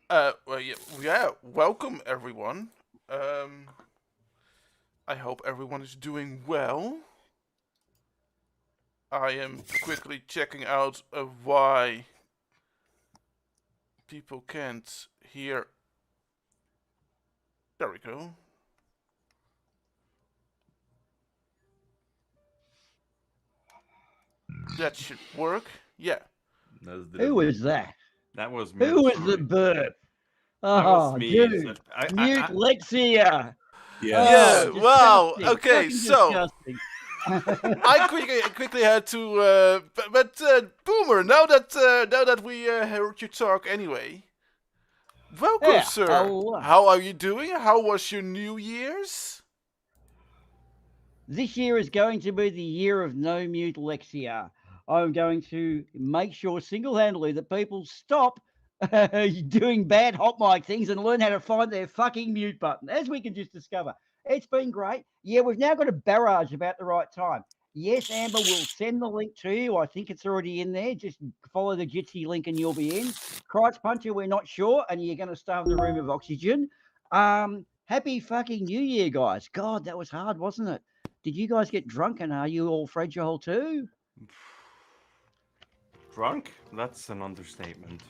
Well, yeah. Welcome everyone. I hope everyone is doing well. I am quickly checking out why people can't hear. There we go. That should work. Yeah. Who was that? That was me. Who was the Sorry. burp? That was Oh, me. dude. I Mute Lexia. Yeah. Yeah. Oh, Wow. disgusting. Okay. Fucking So disgusting. I quickly had to. But Boomer. Now that we heard you talk anyway. Welcome, Yeah, sir. hello. How are you doing? How was your New Year's? This year is going to be the year of no mute Lexia. I'm going to make sure single-handedly that people stop doing bad hot mic things and learn how to find their fucking mute button, as we can just discover. It's been great. Yeah, we've now got a barrage about the right time. Yes, Amber will send the link to you. I think it's already in there. Just follow the Jitsi link and you'll be in. Christ Puncher, we're not sure, and you're going to starve the room of oxygen. Happy fucking New Year, guys. God, that was hard, wasn't it? Did you guys get drunk and are you all fragile too? drunk? That's an understatement.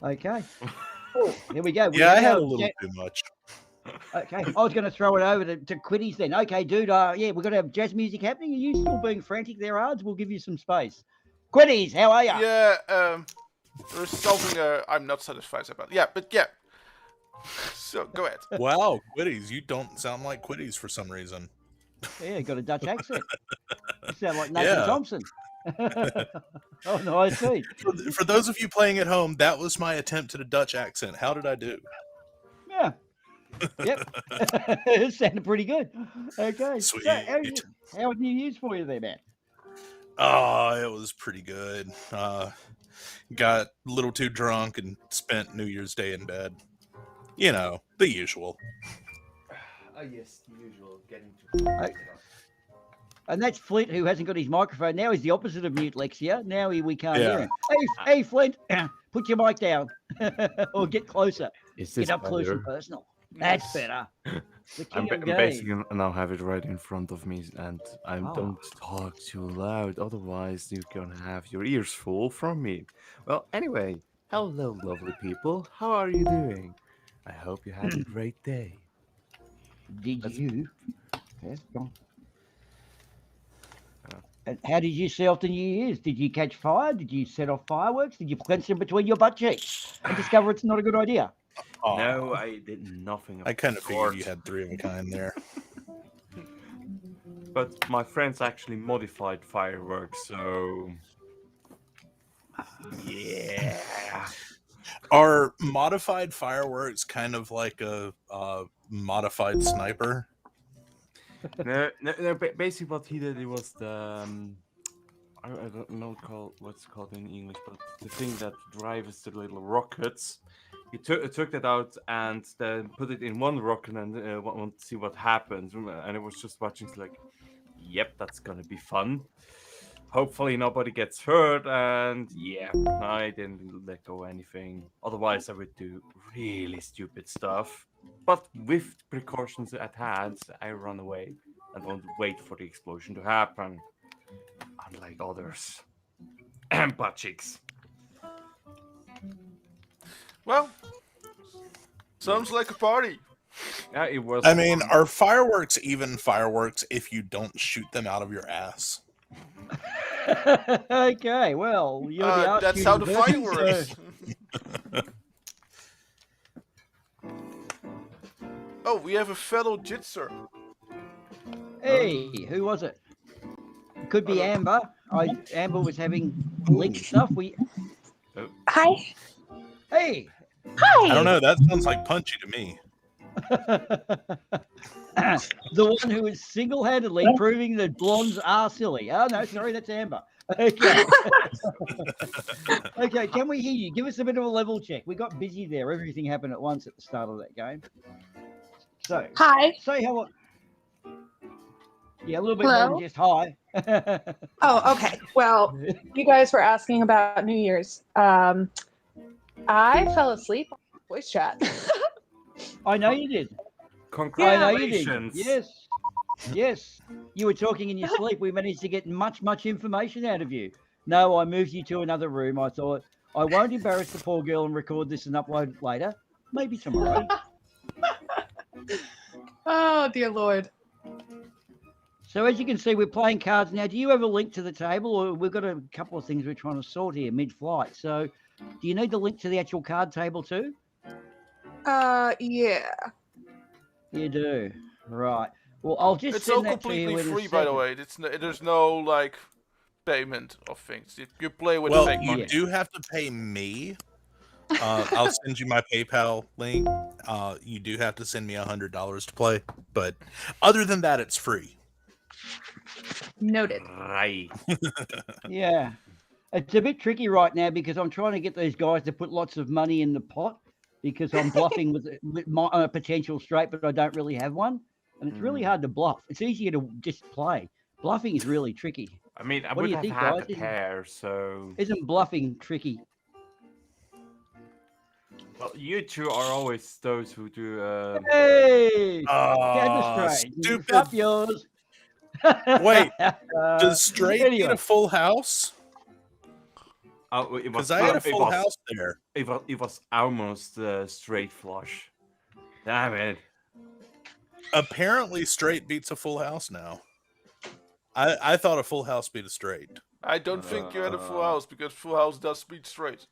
Okay. Oh, here we go. We Yeah, I have had our a little too much. Okay, I was going to throw it over to Quiddies then. Okay, dude. Yeah, we've got to have jazz music happening. Are you still being frantic there, Ards? We'll give you some space. Quiddies, how are you? Yeah. There's something I'm not satisfied about. Yeah, but yeah. So go ahead. Wow, Quiddies, you don't sound like Quiddies for some reason. Yeah, got a Dutch accent. You sound like Nathan Yeah. Thompson. Oh, no, I see. For those of you playing at home, that was my attempt at a Dutch accent. How did I do? Yeah. Yep. It sounded pretty good. Okay. Sweet. So, how was New Year's for you there, man? Oh, it was pretty good. Got a little too drunk and spent New Year's Day in bed. You know, the usual. Oh yes, the usual getting to. And that's Flint, who hasn't got his microphone. Now he's the opposite of mute Lexia. Now we can't Yeah. hear him. Hey, Flint, put your mic down or get closer. Is this Get up close and better? personal. That's better. The king of game. Basically now have it right in front of me, and I Oh. don't talk too loud. Otherwise, you're gonna have your ears full from me. Well, anyway, hello, lovely people. How are you doing? I hope you had a great day. Did That's- you? Yes, go on. And how did you see off the New Year's? Did you catch fire? Did you set off fireworks? Did you clench them between your butt cheeks and discover it's not a good idea? Aw, No, I did nothing. I kind of figured you sort. had three of a kind there. But my friends actually modified fireworks, so yeah. Are modified fireworks kind of like a modified sniper? No, basically what he did, it was the I don't know what's it called in English, but the thing that drives the little rockets. He took that out and then put it in one rocket and want to see what happens. And I was just watching, like, yep, that's gonna be fun. Hopefully nobody gets hurt, and yeah, I didn't let go anything. Otherwise, I would do really stupid stuff. But with precautions at hand, I run away and won't wait for the explosion to happen. Unlike others. And butt cheeks. Well, sounds like a party. Yeah, it was. I mean, are fireworks even fireworks if you don't shoot them out of your ass? Okay, well, you're the art That's how the student fire person, works. Oh, we have a fellow jitser. Hey, who was it? It could be Amber. Amber was having leaked stuff. Hi. Hey. I don't know. That sounds like Punchy to me. The one who is single-handedly proving that blondes are silly. Oh, no, sorry, that's Amber. Okay. Okay, can we hear you? Give us a bit of a level check. We got busy there. Everything happened at once at the start of that game. So, Hi. say hello. Yeah, a little bit Hello? more than just hi. Oh, okay. Well, you guys were asking about New Year's. I fell asleep voice chat. I know you did. I know you did. Congratulations. Yes. Yes. You were talking in your sleep. We managed to get much information out of you. No, I moved you to another room. I thought, I won't embarrass the poor girl and record this and upload it later. Maybe tomorrow. Oh, dear Lord. So as you can see, we're playing cards now. Do you have a link to the table? Or we've got a couple of things we're trying to sort here mid-flight. So do you need the link to the actual card table too? Yeah. You do. Right. Well, I'll just It's all send that to you completely in a free, by the second. way. There's no like payment of things. You play with Well, fake you money. do have to pay me. I'll send you my PayPal link. You do have to send me $100 to play, but other than that, it's free. Noted. Right. Yeah. It's a bit tricky right now because I'm trying to get these guys to put lots of money in the pot because I'm bluffing with my potential straight, but I don't really have one. And it's really hard to bluff. It's easier to just play. Bluffing is really tricky. I mean, I What do would you have think, had guys? a pair, so... Isn't bluffing tricky? Well, you two are always those who do... Hey! Oh, Straight. stupid. Up yours. Wait, Does straight need anyway. a full house? it Because was, I had a it full was- house there. It was almost straight flush. Damn it. Apparently, straight beats a full house now. I thought a full house beat a straight. I don't think you had a full house because full house does beat straight.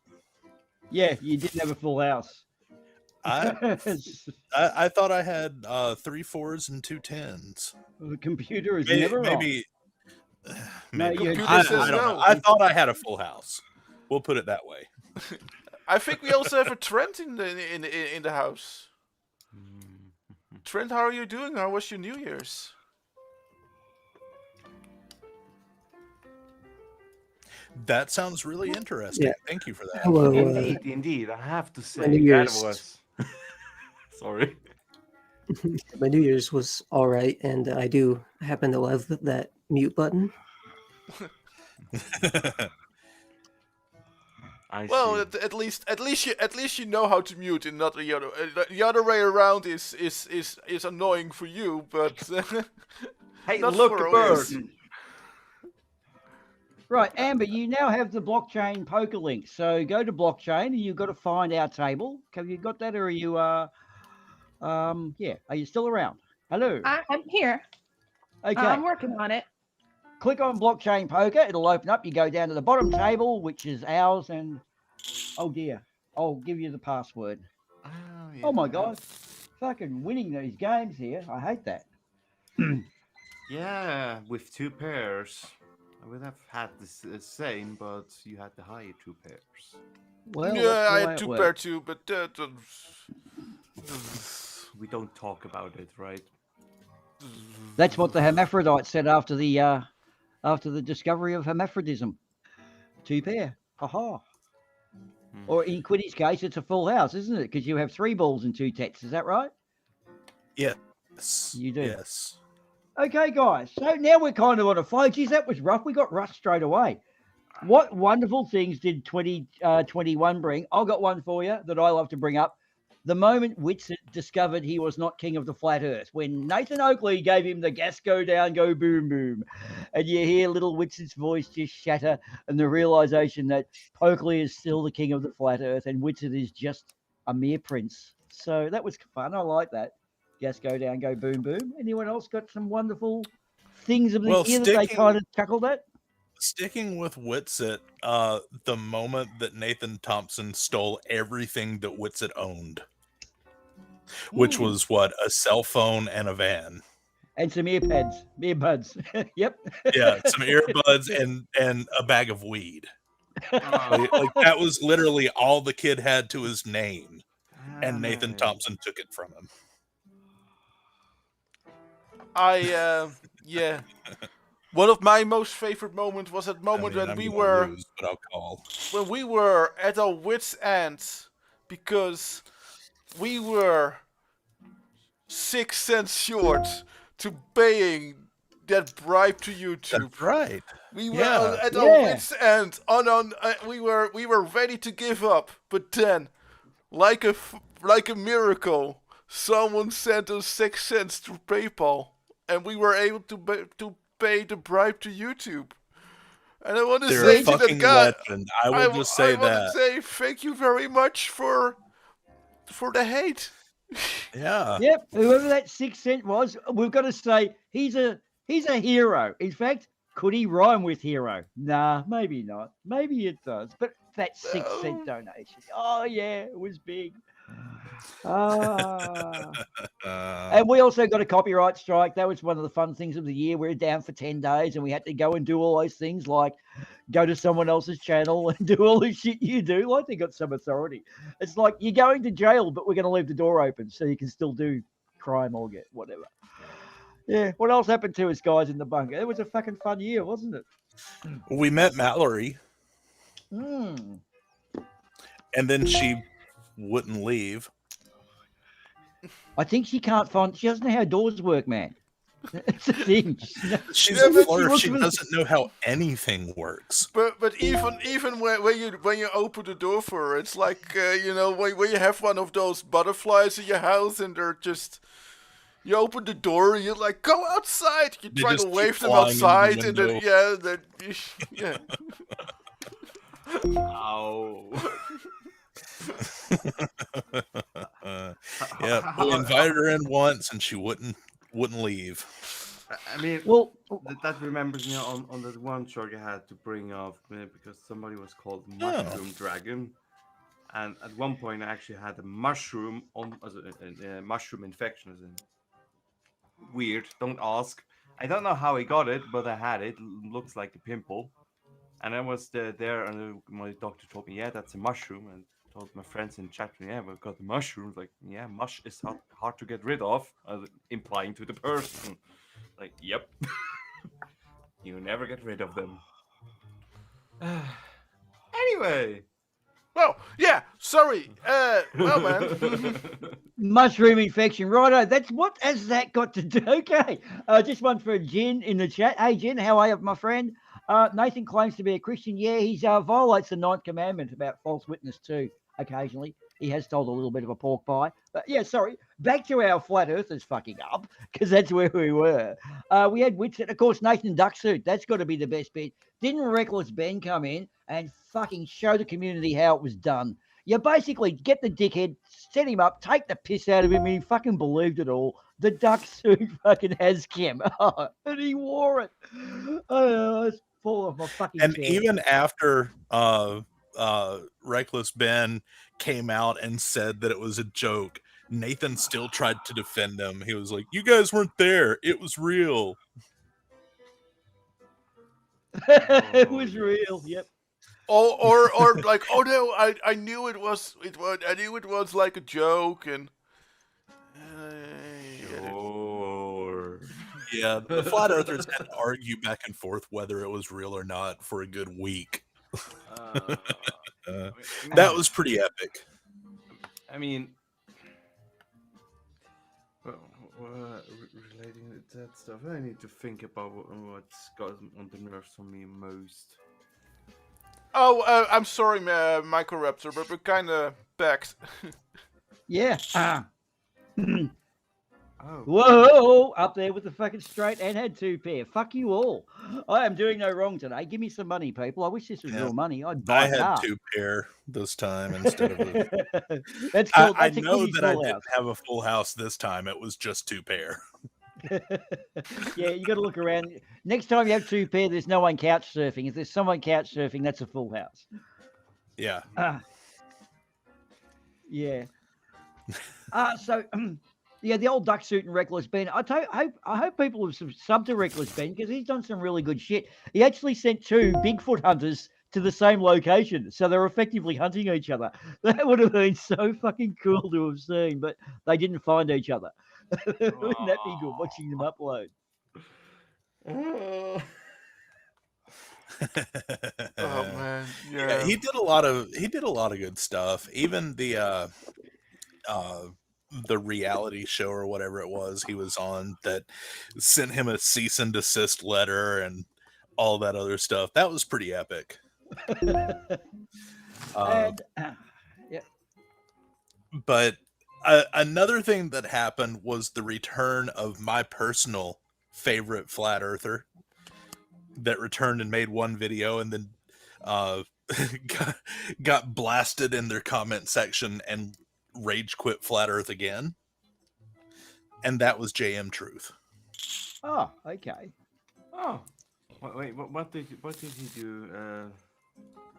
Yeah, you didn't have a full house. I thought I had 3 4s and 2 10s. The computer is Maybe, never wrong. maybe, No, maybe. you Computer I says don't know. no. I thought I had a full house. We'll put it that way. I think we also have a Trent in the house. Trent, how are you doing? How was your New Year's? That sounds really interesting. Yeah. Thank you for that. Hello. Indeed, I have to say New that Year's. was... Sorry. My New Year's was all right, and I do happen to love that mute button. I Well, see. at least you know how to mute, and not the other way around is annoying for you, but Hey, not look, for a bird! us. Right, Amber, you now have the blockchain poker link. So go to blockchain and you've got to find our table. Have you got that or are you are you still around? Hello. I'm here. Okay. I'm working on it. Click on blockchain poker, it'll open up. You go down to the bottom table, which is ours, and oh dear. I'll give you the password. Oh my god. Fucking winning these games here. I hate that. Yeah, with 2 pairs. I would have had the same, but you had the higher 2 pairs. Well, yeah, that's the I way had it 2 works. pair too, but We don't talk about it, right? That's what the hermaphrodite said after the discovery of hermaphrodism. 2 pair. Haha. Or in Quiddy's case, it's a full house, isn't it? Because you have 3 balls and 2 tets. Is that right? Yes. You do. Yes. Okay, guys. So now we're kind of on a flow. Geez, that was rough. We got rust straight away. What wonderful things did 2021 bring? I've got one for you that I love to bring up. The moment Whitson discovered he was not king of the flat earth, when Nathan Oakley gave him the gas go down, go boom, boom. And you hear little Whitson's voice just shatter and the realization that Oakley is still the king of the flat earth and Whitson is just a mere prince. So that was fun. I like that. Gas go down, go boom, boom. Anyone else got some wonderful things of the year that they kind of chuckled at? Sticking with Whitsett, the moment that Nathan Thompson stole everything that Whitsett owned, which was what, a cell phone and a van. And some earbuds. Yep. Yeah, some earbuds and a bag of weed. Like that was literally all the kid had to his name, and Nathan Thompson took it from him. yeah. One of my most favorite moments was that moment when I'm we gonna were lose, but I'll call. when we were at our wits' end because we were 6 cents short to paying that bribe to YouTube. That's right. We were Yeah. at our wits' end. We were ready to give up, but then like a miracle, someone sent us 6 cents through PayPal, and we were able to pay the bribe to YouTube. And I want to They're a say to that fucking guy, legend. I will just say I want to that. say thank you very much for the hate. Yeah. Yep, whoever that 6 cent was, we've got to say he's a hero. In fact, could he rhyme with hero? Nah, maybe not. Maybe it does. But that 6 cent Um, donation, oh yeah, it was big. Ah. Uh, And we also got a copyright strike. That was one of the fun things of the year. We were down for 10 days and we had to go and do all those things like go to someone else's channel and do all the shit you do. Like they got some authority. It's like you're going to jail, but we're going to leave the door open so you can still do crime or get whatever. Yeah. What else happened to us guys in the bunker? It was a fucking fun year, wasn't it? we met Mallory, Mm. and then she wouldn't leave. I think she doesn't know how doors work, man. It's a thing. She's Yeah, a but flirt. She was- doesn't know how anything works. but even when you open the door for her, it's like when you have one of those butterflies in your house and they're just. You open the door and you're like, go outside. You They try to just keep wave them flying into the outside, and then window. yeah. Ow. Yeah, we invited her in once, and she wouldn't leave. I mean, Well, that remembers me on that one short you had to bring up because somebody was called Mushroom Dragon, and at one point I actually had a mushroom on as a mushroom infection. As in weird. Don't ask. I don't know how I got it, but I had it. Looks like a pimple, and I was there, and my doctor told me, yeah, that's a mushroom, and told my friends in chat, yeah, we've got the mushrooms. Like, yeah, mush is hard to get rid of, implying to the person. Like, yep. You never get rid of them. Anyway. Well, yeah. Sorry. Well, man. mushroom infection, righto. That's what has that got to do? Okay, just one for Jen in the chat. Hey, Jen, how are you, my friend? Nathan claims to be a Christian. Yeah, he violates the ninth commandment about false witness too. Occasionally, he has told a little bit of a pork pie. But yeah, sorry. Back to our flat earthers fucking up because that's where we were. We had Whitset, of course, Nathan Ducksuit. That's got to be the best bit. Didn't Reckless Ben come in and fucking show the community how it was done? You basically get the dickhead, set him up, take the piss out of him, and he fucking believed it all. The duck suit fucking has Kim. And he wore it. Oh, it's full of my fucking And chair. even after Reckless Ben came out and said that it was a joke, Nathan still tried to defend him. He was like, "You guys weren't there. It was real." It was real. Yep. Or like, oh no, I knew it was like a joke, and Sure. Yeah, the flat earthers had to argue back and forth whether it was real or not for a good week. That was pretty epic. I mean, relating to that stuff, I need to think about what's got on the nerves on me most. oh, I'm sorry, Microraptor, but we're kind of backed. Yeah. Oh, Whoa, up there with the fucking straight and had two pair. Fuck you all. I am doing no wrong today. Give me some money, people. I wish this was Yeah. real money. I'd buy I a had car. 2 pair this time instead of a... That's cool. I That's a know Kitty's that I full didn't house. have a full house this time. It was just 2 pair. Yeah, you got to look around. Next time you have 2 pair, there's no one couch surfing. If there's someone couch surfing, that's a full house. Yeah. Yeah. So yeah, the old duck suit and Reckless Ben. I hope people have subbed to Reckless Ben because he's done some really good shit. He actually sent 2 Bigfoot hunters to the same location, so they're effectively hunting each other. That would have been so fucking cool to have seen, but they didn't find each other. Wouldn't that be good watching them upload? Oh man, Yeah, he did a lot of good stuff. Even the reality show or whatever it was he was on that sent him a cease and desist letter and all that other stuff. That was pretty epic. And yeah. But another thing that happened was the return of my personal favorite flat earther that returned and made one video and then uh, got, got blasted in their comment section and rage quit flat earth again. And that was JM Truth. Oh, okay. Oh, wait, what did he do?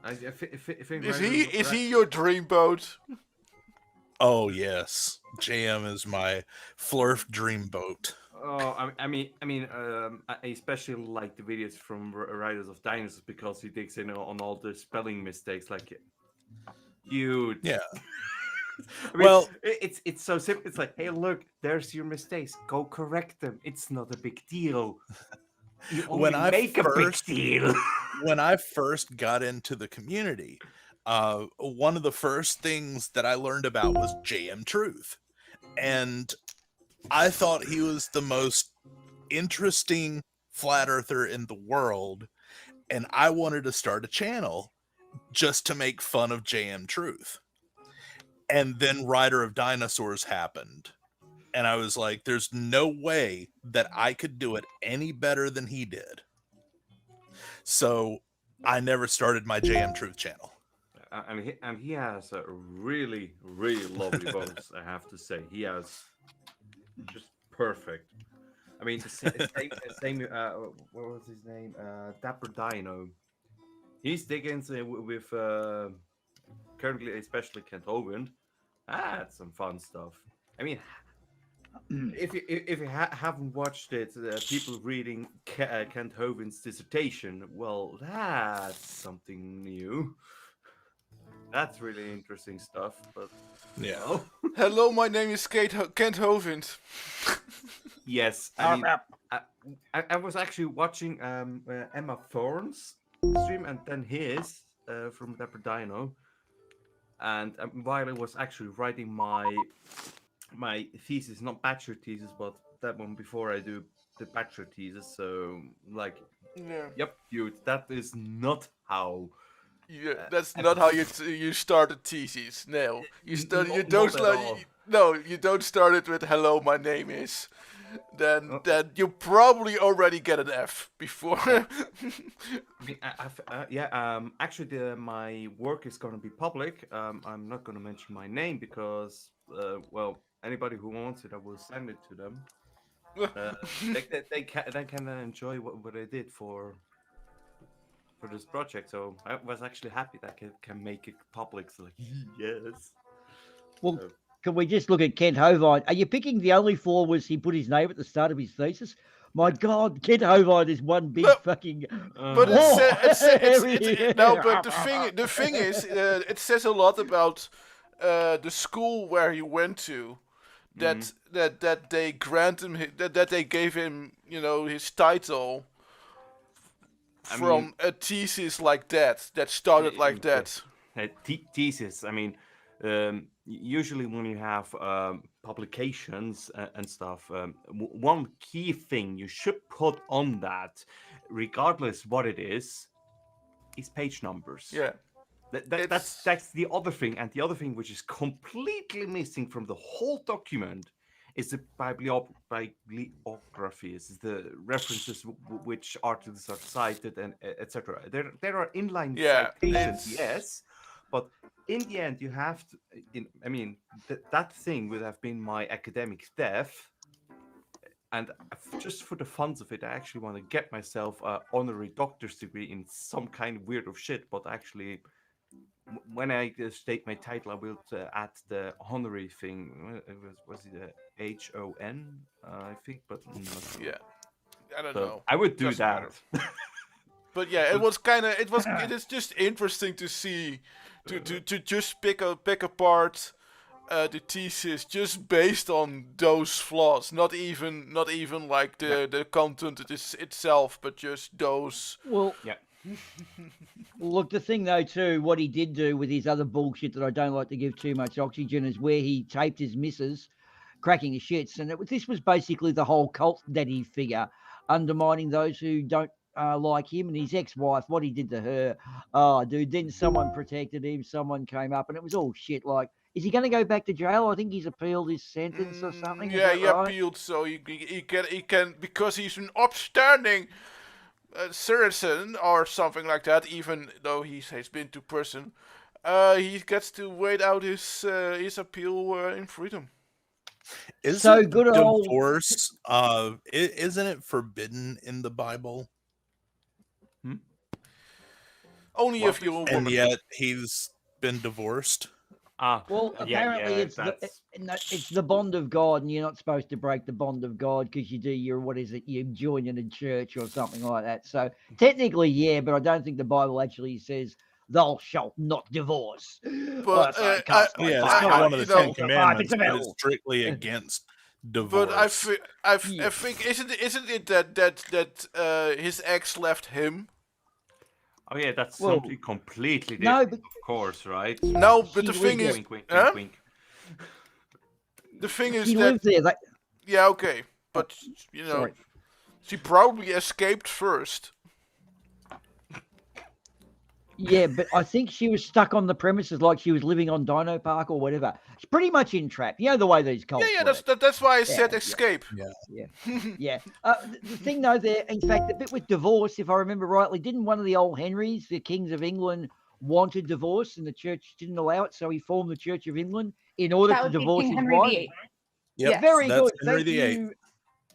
I think Is he your dreamboat? Oh yes, JM is my Flurf dreamboat. Oh, I especially like the videos from Riders of Dinosaurs because he digs in on all the spelling mistakes. Like, dude. Yeah. I mean, Well, it's so simple. It's like, hey, look, there's your mistakes. Go correct them. It's not a big deal. You only when I make a big deal. when I first got into the community, one of the first things that I learned about was JM Truth, and I thought he was the most interesting flat earther in the world, and I wanted to start a channel just to make fun of JM Truth. And then Rider of Dinosaurs happened. And I was like, there's no way that I could do it any better than he did. So I never started my JM Truth channel. And he has a really, really lovely voice, I have to say. He has just perfect. I mean, same what was his name? Dapper Dino. He's digging with currently, especially Kent Hovind. That's some fun stuff. I mean, if you haven't watched it, people reading Kent Hovind's dissertation, well, that's something new. That's really interesting stuff. But Yeah. well, Hello, my name is Kent Hovind. yes, I mean, I was actually watching Emma Thorne's stream and then his from Dapper Dino, and while I was actually writing my thesis, not bachelor thesis, but that one before I do the bachelor thesis. So, like, Yeah, yep, dude, that is not how. that's not how you start a thesis. No, you start. You Not don't at start. all. No, you don't start it with "Hello, my name is." Oh. Then you probably already get an F before. I mean, actually, my work is going to be public. I'm not going to mention my name because, well, anybody who wants it, I will send it to them. They can enjoy what I did for this project. So I was actually happy that I can make it public. So, like, yes. Well, can we just look at Kent Hovind? Are you picking the only flaw was he put his name at the start of his thesis? My God, Kent Hovind is one big No, fucking. But no. But the thing is, it says a lot about the school where he went to. That they grant him that they gave him his title from a thesis like that started like that. Thesis. I mean, usually when you have publications and stuff, one key thing you should put on that, regardless what it is page numbers. Yeah. That's the other thing, and the other thing which is completely missing from the whole document is the bibliographies, the references which articles are cited, and etc. There are inline citations, yes, but in the end you have to. I mean, that thing would have been my academic death. And just for the funs of it, I actually want to get myself an honorary doctor's degree in some kind of weird of shit, but actually. When I state my title, I will add the honorary thing. Was it HON? I think, but I'm not sure. Yeah, I don't know. I would do Doesn't that. But yeah, it is just interesting to see, to just pick apart the thesis just based on those flaws. Not even like the content itself, but just those. Well, yeah. Look, the thing though too, what he did do with his other bullshit that I don't like to give too much oxygen is where he taped his missus cracking his shits, and this was basically the whole cult daddy figure, undermining those who don't like him and his ex-wife. What he did to her, oh dude! Then someone protected him, someone came up, and it was all shit. Like Is he going to go back to jail? I think he's appealed his sentence or something. Is Yeah, that he right? appealed, so he can because he's an upstanding citizen or something like that. Even though he's been to prison, he gets to wait out his appeal in freedom. So Isn't good old. divorce? Isn't it forbidden in the Bible? Only What? if you're a And woman. yet he's been divorced. Well, apparently it's the bond of God, and you're not supposed to break the bond of God because you do you join in a church or something like that. So technically, yeah, but I don't think the Bible actually says thou shalt not divorce. But, Sorry, cast my Yeah, it's fire, not one of the you know, Ten Commandments, but it's hell. strictly against But divorce. I Yeah. think isn't it that his ex left him? Oh yeah, that's Well, something completely no, different, but of course, right? No, but She the thing lived is, Wink, wink, huh? wink, wink. The thing is she that lived there. yeah, okay, but you know, Sorry. she probably escaped first. Yeah, but I think she was stuck on the premises like she was living on Dino Park or whatever. It's pretty much entrapped. You know the way these cults Yeah, work. that's why I Yeah, said yeah. escape. Yeah. The thing, though, there, in fact, the bit with divorce, if I remember rightly, didn't one of the old Henrys, the kings of England, wanted divorce and the church didn't allow it, so he formed the Church of England in order That to would be divorce King his Henry wife? VIII. Yep, Yes. Very that's good. Henry Thank VIII. you.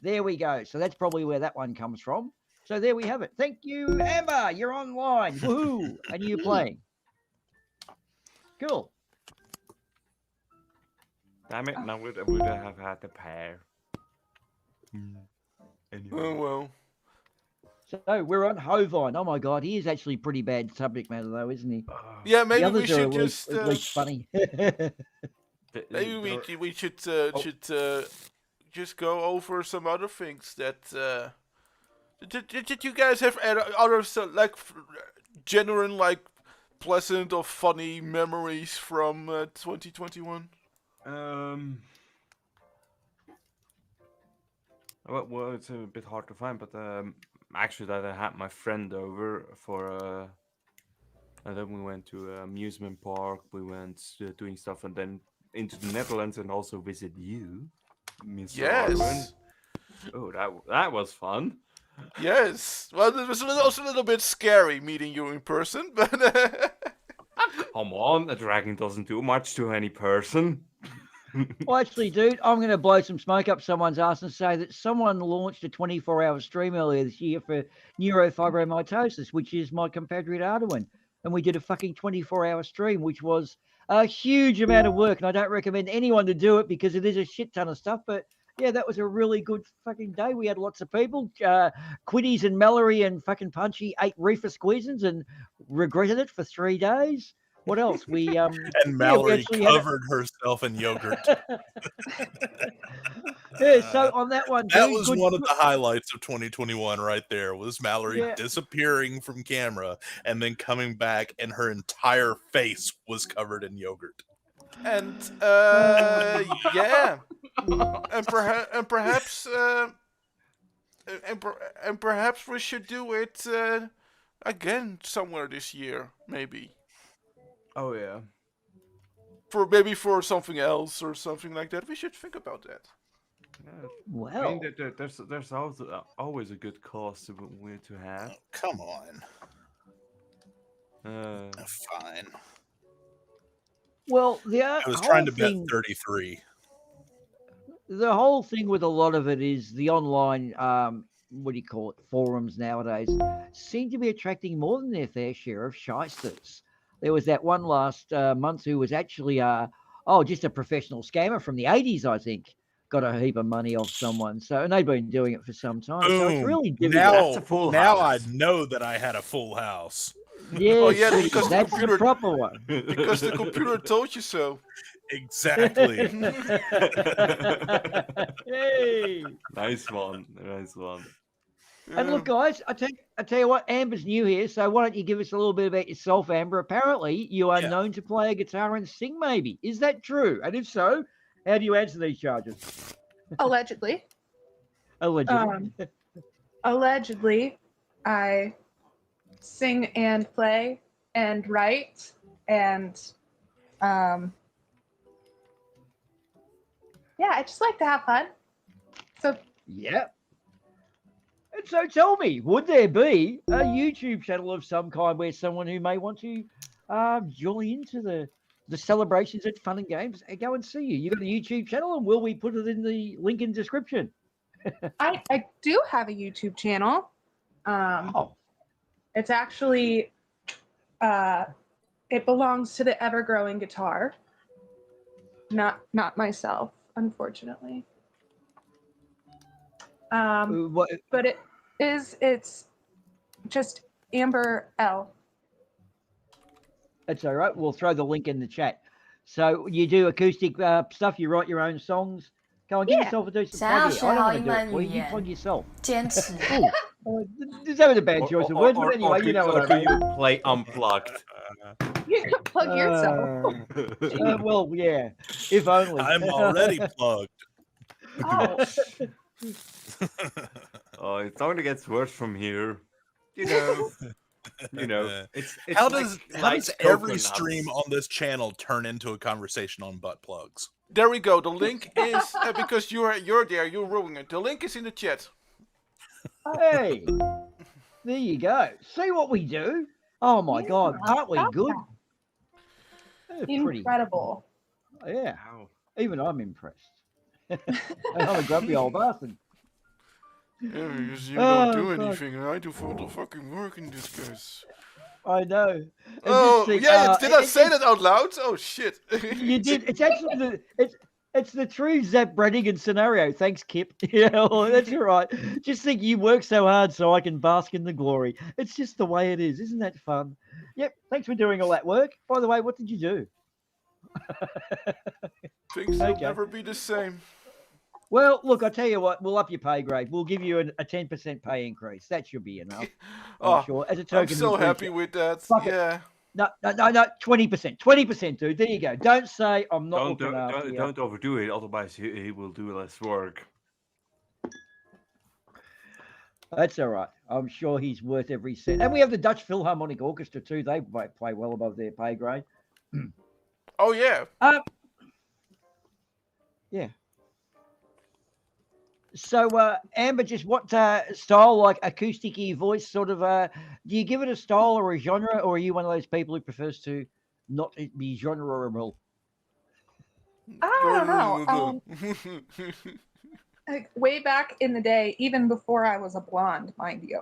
There we go. So that's probably where that one comes from. So there we have it. Thank you, Amber. You're online. Woohoo. And you're playing. Cool. Damn it! Now would have had the pair. Anyway. Oh well. So we're on Hovine. Oh my God, he is actually pretty bad subject matter, though, isn't he? Yeah, The maybe we others are should at least funny. maybe we should just go over some other things that. Did you guys have other like genuine like pleasant or funny memories from 2021? Well, it's a bit hard to find, but actually, that I had my friend over for and then we went to an amusement park. We went doing stuff, and then into the Netherlands, and also visit you, Mr. Ardawen. Yes. Oh, that was fun. Yes. Well, it was also a little bit scary meeting you in person, but Come on, a dragon doesn't do much to any person. Well, actually, dude, I'm going to blow some smoke up someone's ass and say that someone launched a 24-hour stream earlier this year for neurofibromatosis, which is my compatriot Ardawen. And we did a fucking 24-hour stream, which was a huge amount of work. And I don't recommend anyone to do it because it is a shit ton of stuff. But yeah, that was a really good fucking day. We had lots of people. Quiddies and Mallory and fucking Punchy ate reefer squeezins and regretted it for 3 days. What else? We And we Mallory actually had covered herself in yogurt. Yeah, so on that one, That dude, was good- one of the highlights of 2021 right there, was Mallory Yeah. disappearing from camera and then coming back and her entire face was covered in yogurt. and yeah, and perhaps we should do it again somewhere this year, maybe Oh yeah. for something else or something like that. We should think about that. Yeah. I well, mean, there's always a good cause to have. Come on. Uh, Fine. well, the I was whole trying to bet thing, 33. the whole thing with a lot of it is the online, what do you call it, forums nowadays seem to be attracting more than their fair share of shysters. There was that one last month who was actually, just a professional scammer from the 80s, I think. Got a heap of money off someone. So, and they've been doing it for some time. So it's Boom. really difficult. Now, That's a full now house. I know that I had a full house. Yes, Oh, yeah, because the that's computer- the proper one. Because the computer told you so. Exactly. Hey. Nice one. And look, guys, I tell you what, Amber's new here, so why don't you give us a little bit about yourself, Amber? Apparently, you are Yeah. known to play a guitar and sing, maybe. Is that true? And if so, how do you answer these charges? Allegedly. Allegedly. Allegedly, I sing and play and write and yeah, I just like to have fun. So Yeah. And so tell me, would there be a YouTube channel of some kind where someone who may want to join into the celebrations and fun and games and go and see you? You got a YouTube channel, and will we put it in the link in description? I do have a YouTube channel. Oh, It's actually it belongs to the ever-growing guitar. Not myself, unfortunately. what? But it's just Amber L. That's all right. We'll throw the link in the chat. So you do acoustic stuff. You write your own songs. Go on, give Yeah. yourself a decent 想要 plug here. 学 I don't 好 want 英 to do 文 it for 语 you. You plug 言， yourself. 坚持。 That was a bad choice of words, but anyway, you know what I could mean. you play unplugged? You can plug yourself. Well, yeah. If only. I'm already plugged. Oh, Oh, it only gets worse from here. You know, it's how like does light every coconuts. stream on this channel turn into a conversation on butt plugs? There we go. The link is because you're there. You're ruining it. The link is in the chat. Hey, there you go. See what we do. Oh my Yeah, God, aren't we stop good? that. They're pretty. Incredible. Yeah, Ow. even I'm impressed. And I'm a grumpy old bastard. Yeah, because you Oh, don't do God. anything, and I do all the fucking work in this case. I know. And Oh, just think, yeah, did I say it's- that out loud? Oh, shit. You did. It's actually it's the true Zap Brannigan scenario. Thanks, Kip. Yeah, well, that's all right. Just think you work so hard so I can bask in the glory. It's just the way it is. Isn't that fun? Yep. Thanks for doing all that work. By the way, what did you do? Things will Okay. never be the same. Well, look, I tell you what, we'll up your pay grade. We'll give you a 10% pay increase. That should be enough. I'm Oh, sure. As a token, I'm so of happy appreciation. with that. Fuck it. Yeah. No, 20%. 20%, dude. There you go. Don't say I'm not Don't looking after you. don't overdo it, otherwise he will do less work. That's all right. I'm sure he's worth every cent. And we have the Dutch Philharmonic Orchestra too. They play well above their pay grade. Oh, yeah. Yeah. So, Amber, just what style, like acoustic-y voice, sort of, do you give it a style or a genre, or are you one of those people who prefers to not be genreable? I don't know. Like way back in the day, even before I was a blonde, mind you,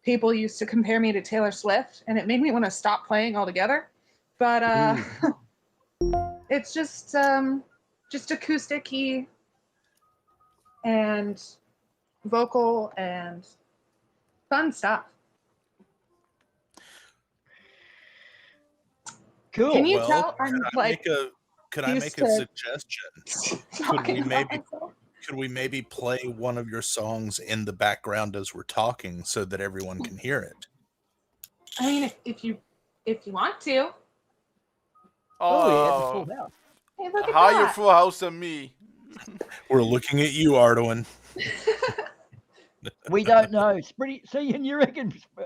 people used to compare me to Taylor Swift, and it made me want to stop playing altogether. But it's just acoustic-y and vocal and fun stuff. Cool. Can you Well, tell I'm like could I used make a to suggestion? talking about maybe- myself? Could we maybe play one of your songs in the background as we're talking so that everyone can hear it? I mean, if you want to. Oh, yeah, the Oh, full house. Hey, look at higher that. full house than me. We're looking at you, Ardawen. We don't know. It's pretty. See, and you reckon I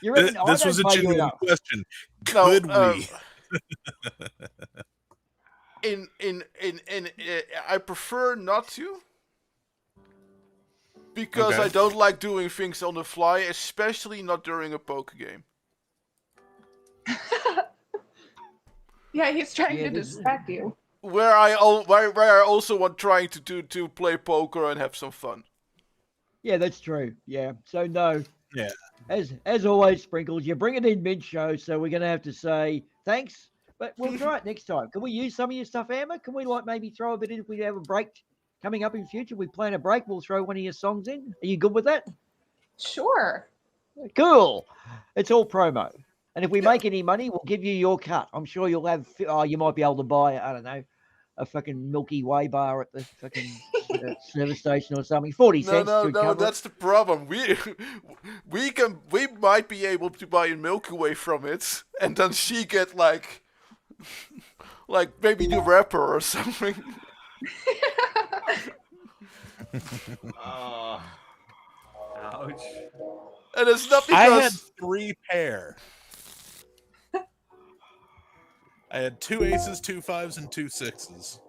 This don't was a pay you genuine enough. question. No, Could we? I prefer not to. Because Okay. I don't like doing things on the fly, especially not during a poker game. Yeah, he's trying Yeah, to this- distract you. Where I also want trying to play poker and have some fun. Yeah, that's true. Yeah. So no. Yeah. As always, Sprinkles, you bring it in mid-show, so we're gonna have to say thanks, but we'll try it next time. Can we use some of your stuff, Amber? Can we like maybe throw a bit in if we have a break coming up in future? We plan a break. We'll throw one of your songs in. Are you good with that? Sure. Cool. It's all promo. And if we make any money, we'll give you your cut. I'm sure you'll have. You might be able to buy, I don't know, a fucking Milky Way bar at the fucking service station or something. 40 cents. should cover it. That's the problem. We might be able to buy a Milky Way from it, and then she get like maybe the wrapper or something. Ouch. And it's not I had because 3 pair. I had 2 aces, 2 5s, and 2 6s.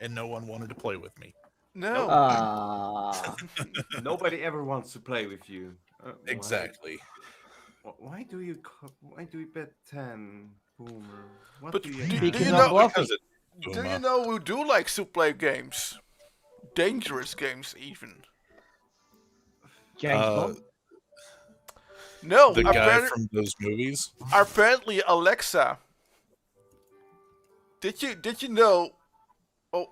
and no one wanted to play with me. No. Ah. Nobody ever wants to play with you. Exactly. Why do you bet 10, Boomer? What But do you do, have? do Because you I'm know? bluffing. Because it's Do you Boomah. know who do likes to play games? Dangerous games, even. James Uh, Bond. No, the guy from those movies. apparently Alexa. Did you know? Oh,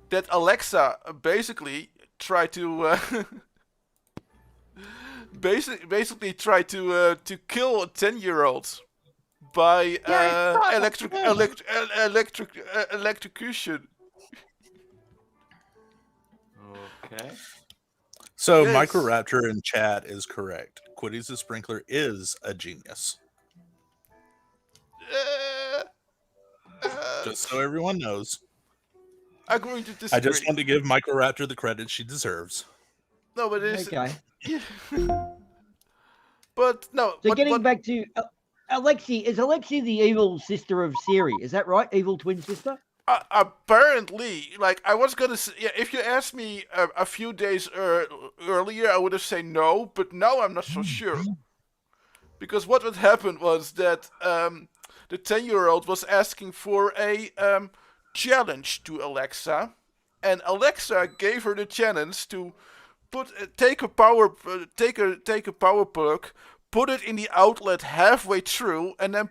that Alexa basically tried to basically tried to kill a 10-year-old by Yeah, I saw that. electrocution. Okay. So Yes. Microraptor in chat is correct. Quiddy's the Sprinkler is a genius. Uh, uh, Just so everyone knows. I'm going to I just disagree. want to give Microraptor the credit she deserves. No, but it's Okay. but no, So what getting back to Alexi, is Alexi the evil sister of Siri? Is that right? Evil twin sister? apparently, like I was gonna say, yeah, if you asked me a few days earlier, I would have said no, but now I'm not so sure. Because what had happened was that the 10-year-old was asking for a challenge to Alexa, and Alexa gave her the challenge to take a power plug, put it in the outlet halfway through, and then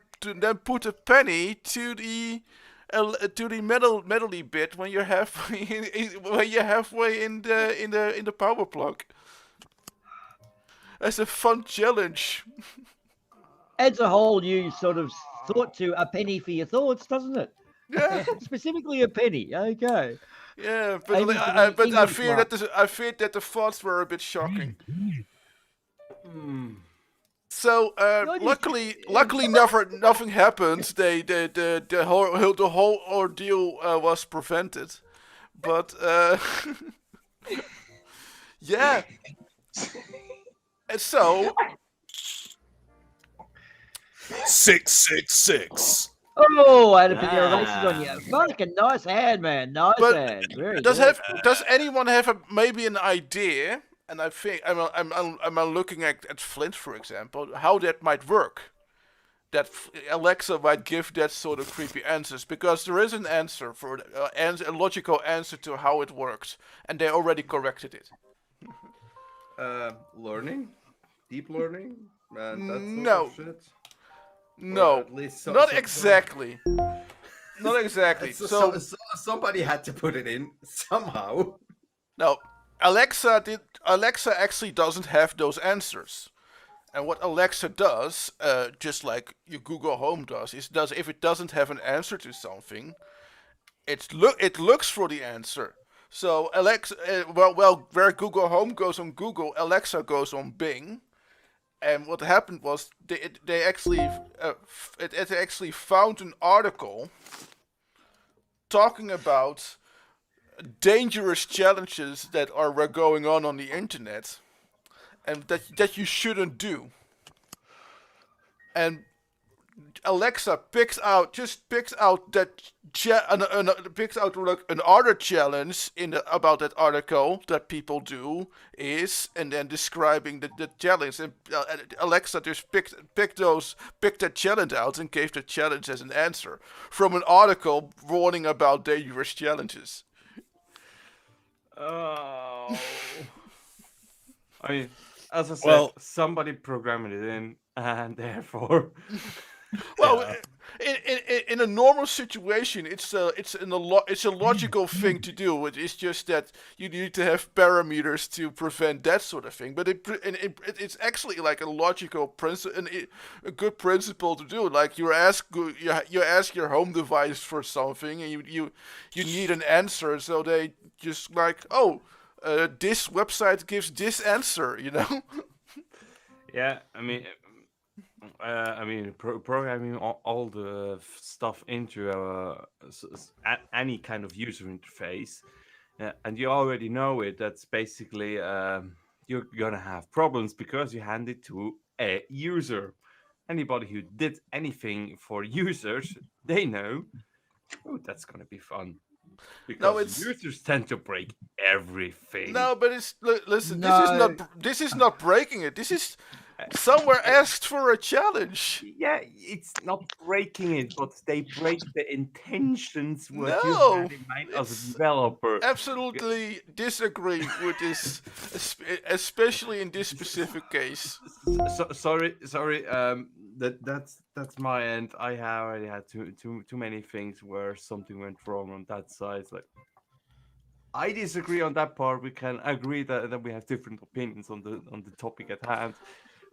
put a penny to the metally bit when you're halfway in the power plug. That's a fun challenge. Adds a whole new sort of thought to a penny for your thoughts, doesn't it? Yeah, Specifically a penny. Okay. yeah, but Aiming for I, the but I English fear mark. that the thoughts were a bit shocking. Hmm. So No, luckily, nothing happened. The whole ordeal was prevented. But yeah, and so 666. Oh, I had a pair of aces on you. Ah. Fucking nice hand, man. Nice but hand. Very good. does anyone have maybe an idea? And I think I'm looking at Flint, for example, how that might work. That Alexa might give that sort of creepy answers, because there is an answer for a logical answer to how it works, and they already corrected it. Learning, deep learning, and that sort No, of shit. Or no, at least not exactly. Not exactly. So somebody had to put it in somehow. no, Alexa actually doesn't have those answers. And what Alexa does, just like your Google Home does, if it doesn't have an answer to something, it looks for the answer. So Alexa, where Google Home goes on Google, Alexa goes on Bing. And what happened was they actually it actually found an article talking about dangerous challenges that were going on the internet, and that you shouldn't do. And Alexa picks out that picks out like an other challenge about that article that people do is, and then describing the challenge. And Alexa just picked that challenge out and gave the challenge as an answer from an article warning about dangerous challenges. Oh. I mean, as I said, Well- somebody programmed it in, and therefore, Well, Yeah. in a normal situation, it's a logical thing to do. It's just that you need to have parameters to prevent that sort of thing. But it's actually like a logical principle, a good principle to do. Like you ask your home device for something, and you need an answer, so they just like, oh, this website gives this answer, you know. yeah, programming all the stuff into any kind of user interface, and you already know it. That's basically you're gonna have problems because you hand it to a user. Anybody who did anything for users, they know Oh, that's gonna be fun. No, Because it's users tend to break everything. no, but it's listen. No. This is not breaking it. This is somewhere asked for a challenge. Yeah, it's not breaking it, but they break the intentions what you No, had in mind as a it's developer. absolutely disagree with this, especially in this specific case. Sorry. That's my end. I have already had too many things where something went wrong on that side. Like, I disagree on that part. We can agree that we have different opinions on the topic at hand.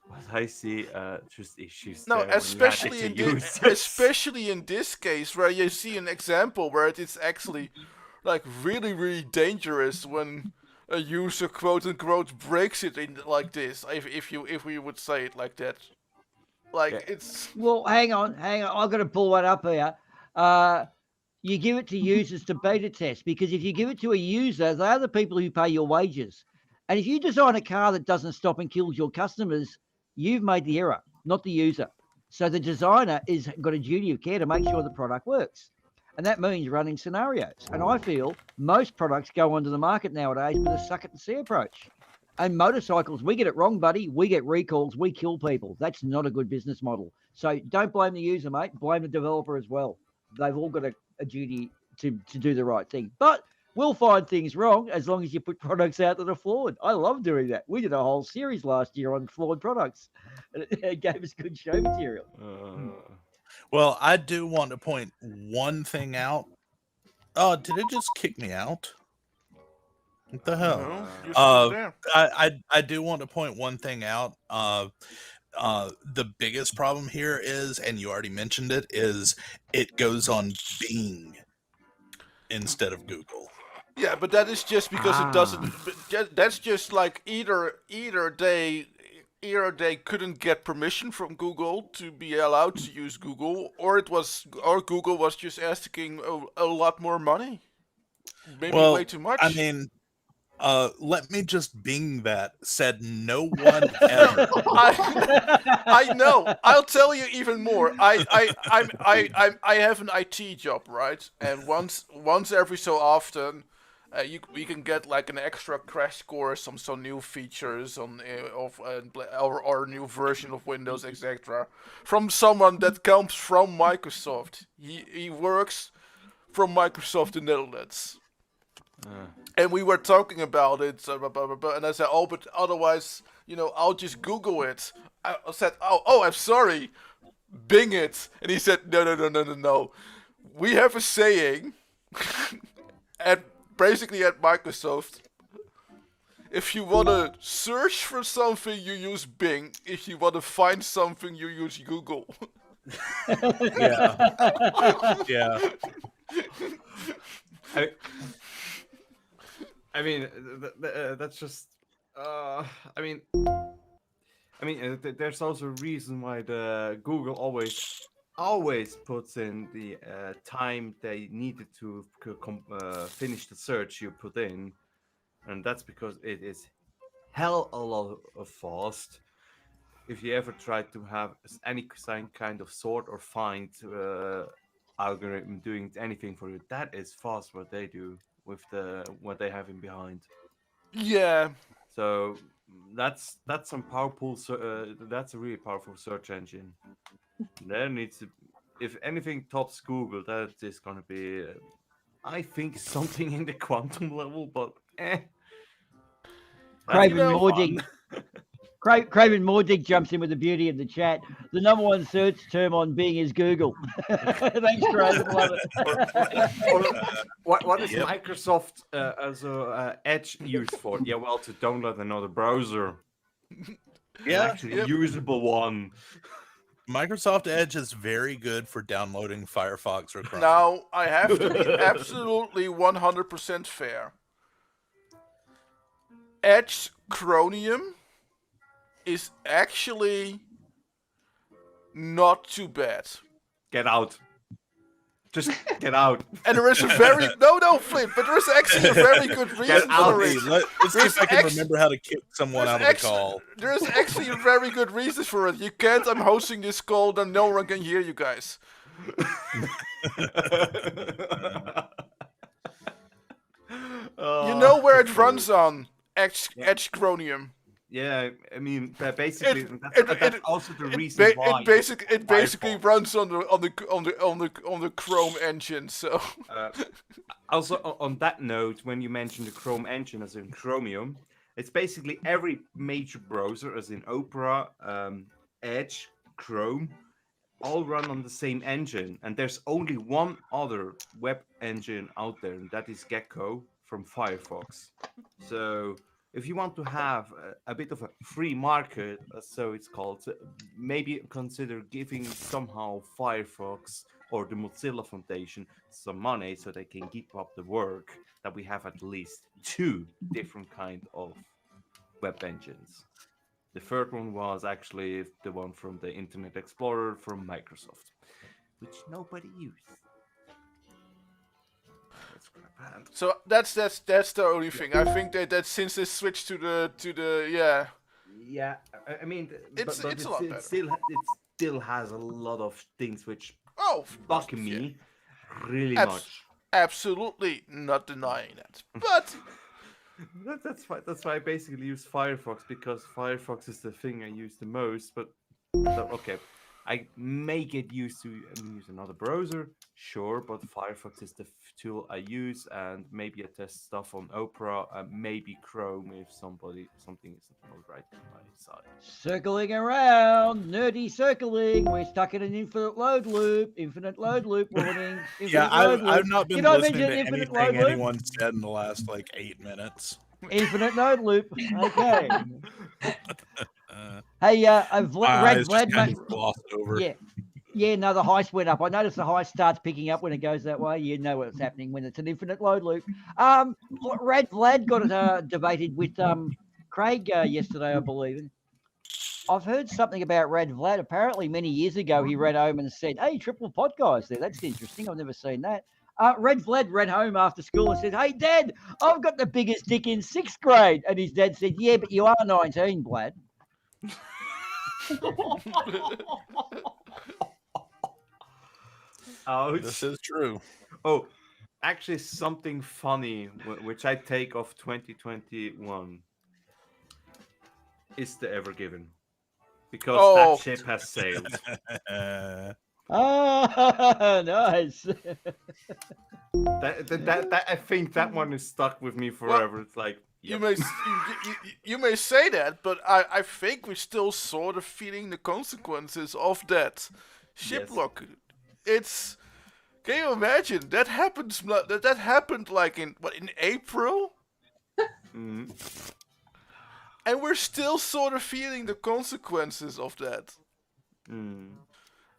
But I see just issues No, there when you add it especially to in users. especially in this case where you see an example where it is actually like really really dangerous when a user quote unquote breaks it in like this. If we would say it like that, like Yeah. it's Well, hang on. I've got to pull one up here. You give it to users to beta test, because if you give it to a user, they are the people who pay your wages. And if you design a car that doesn't stop and kills your customers, you've made the error, not the user. So the designer is got a duty of care to make sure the product works. And that means running scenarios. And I feel most products go onto the market nowadays with a suck it and see approach. And motorcycles, we get it wrong, buddy. We get recalls. We kill people. That's not a good business model. So don't blame the user, mate. Blame the developer as well. They've all got a duty to do the right thing. But we'll find things wrong as long as you put products out that are flawed. I love doing that. We did a whole series last year on flawed products. And it gave us good show material. Well, I do want to point one thing out. Oh, did it just kick me out? What the hell? no, you're still there. I do want to point one thing out. The biggest problem here is, and you already mentioned it, is it goes on Bing instead of Google. Yeah, but that is just because it doesn't. That's just like either they couldn't get permission from Google to be allowed to use Google, or Google was just asking a lot more money, maybe Well, way too much. I mean, let me just Bing that. Said no one ever. I know. I'll tell you even more. I have an IT job, right? And once every so often, we can get like an extra crash course on some new features on or new version of Windows, etc. From someone that comes from Microsoft. He works from Microsoft in the Netherlands. And we were talking about it, and I said, "Oh, but otherwise, I'll just Google it." I said, "Oh, I'm sorry, Bing it." And he said, "No. We have a saying basically at Microsoft. If you want to search for something, you use Bing. If you want to find something, you use Google." Yeah. Yeah. I mean, that's just. There's also a reason why the Google always puts in the time they needed to finish the search you put in, and that's because it is hell a lot of fast. If you ever try to have any kind of sort or find algorithm doing anything for you, that is fast what they do with what they have in behind. Yeah. So that's some powerful. That's a really powerful search engine. There needs to, if anything tops Google, that is gonna be, I think, something in the quantum level. But Craven Mordig. Craven Mordig jumps in with the beauty of the chat. The number one search term on Bing is Google. Thanks, Craven. Love it. What is Yep. Microsoft as a Edge used for? Yeah, well, to download another browser. Yeah. Actually, a usable one. Microsoft Edge is very good for downloading Firefox or Chrome. Now, I have to be absolutely 100% fair. Edge Chromium is actually not too bad. Get out. Just get out. And there is a very Flip, but there is actually a very good reason out, for Hey, it. let's see if I can There's remember how to kick someone out of the call. There is actually a very good reason for it. You can't. I'm hosting this call, then no one can hear you guys. You know where it Oh, runs on? Yeah. Edge Chromium. Yeah, I mean, basically, It that's also the reason why it basically Firefox. runs on the Chrome engine. So Uh, Also, on that note, when you mentioned the Chrome engine as in Chromium, it's basically every major browser, as in Opera, Edge, Chrome, all run on the same engine. And there's only one other web engine out there, and that is Gecko from Firefox. So if you want to have a bit of a free market, so it's called, maybe consider giving somehow Firefox or the Mozilla Foundation some money so they can keep up the work that we have at least two different kind of web engines. The third one was actually the one from the Internet Explorer from Microsoft, which nobody used. Let's grab that. so that's the only thing. I think that since they switched to the Yeah, I mean, It's but a lot better. it still has a lot of things which oh bug yeah. me really Abs- much. Absolutely not denying that, but That's why I basically use Firefox, because Firefox is the thing I use the most. But okay, I may get used to use another browser, sure, but Firefox is the tool I use, and maybe I test stuff on Opera, maybe Chrome if something isn't all right on my side. Circling around, nerdy circling. We're stuck in an infinite load loop. Infinite load loop warning. Infinite Yeah, load loop. I've not been Did I listening mention to infinite anything load loop? anyone said in the last like 8 minutes. Infinite node loop. Okay. Uh, Hey, my Red eyes just Vlad, kind mate. of glossed over. Yeah. Yeah, no, the heist went up. I noticed the heist starts picking up when it goes that way. You know what's happening when it's an infinite load loop. Red Vlad got debated with Craig yesterday, I believe. I've heard something about Red Vlad. Apparently, many years ago, he read home and said, "Hey, triple pod guys there. That's interesting. I've never seen that." Red Vlad read home after school and said, "Hey, Dad, I've got the biggest dick in 6th grade." And his dad said, "Yeah, but you are 19, Vlad." Ouch. This is true. Oh, actually, something funny which I take of 2021 is the Ever Given, because Oh. that ship has sailed. Oh, nice. That I think that one is stuck with me forever. It's like, You yep. you may say that, but I think we're still sort of feeling the consequences of that ship Yes. lock. It's can you imagine that happens? That happened like in April, Mhm. and we're still sort of feeling the consequences of that. Mm.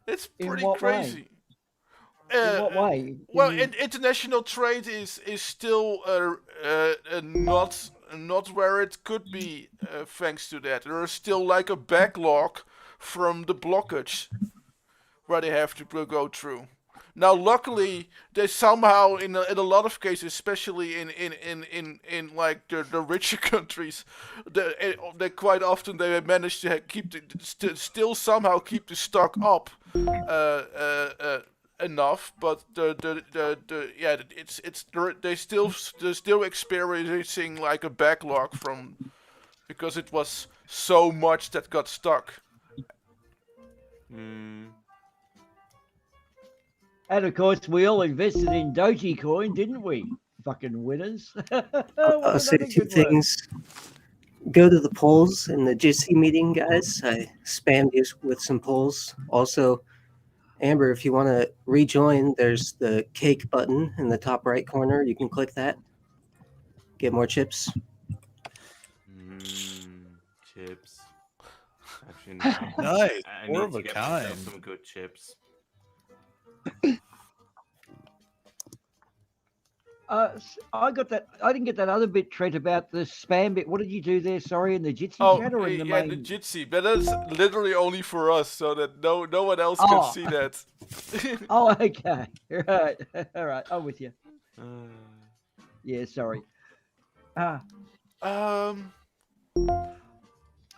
It's In pretty what way? crazy. In what way? Well, Can you- international trade is still not where it could be thanks to that. There is still like a backlog from the blockage where they have to go through. Now, luckily, they somehow in a lot of cases, especially in like the richer countries, they quite often they manage to keep still somehow keep the stock up. Enough, but they're still experiencing like a backlog from because it was so much that got stuck. Mm. And of course, we all invested in Dogecoin, didn't we? Fucking winners. I'll say two things. Go to the polls in the Jitsi meeting, guys. I spammed you with some polls. Also, Amber, if you want to rejoin, there's the cake button in the top right corner. You can click that. Get more chips. Chips. Actually, Nice. I Four need of to a get myself kind. some good chips. I got that. I didn't get that other bit, Trent, about the spam bit. What did you do there? Sorry, in the Jitsi chat or in the yeah, main? the Jitsi, but that's literally only for us, so that no one else Oh. can see that. Oh, okay. Right. All right. I'm with you. Uh, Yeah, sorry. um,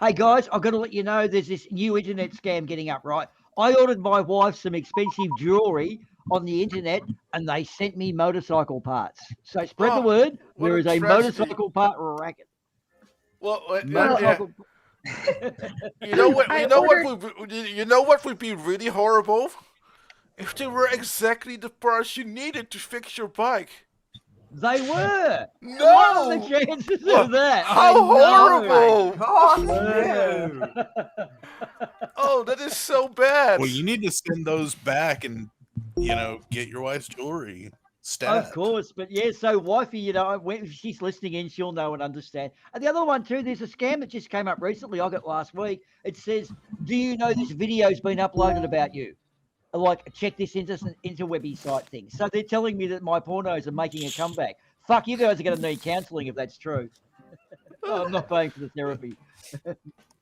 Hey guys, I've got to let you know there's this new internet scam getting up, right? I ordered my wife some expensive jewelry on the internet, and they sent me motorcycle parts. So spread the Oh, word. what There a is a tragedy. motorcycle part racket. Well, yeah, yeah. Motorcycle. You know what? I You know what ordered. you know what would be really horrible? If they were exactly the parts you needed to fix your bike. They were. No! What are the chances What? of that? How horrible! God, Uh, no. Oh, that is so bad. Well, you need to send those back and get your wife's jewelry Of stat. course, but yeah, so wifey, when she's listening in, she'll know and understand. And the other one too, there's a scam that just came up recently. I got last week. It says, "Do you know this video's been uploaded about you?" Like, check this interwebby site thing. So they're telling me that my pornos are making a comeback. Fuck, you guys are going to need counselling if that's true. I'm not paying for the therapy.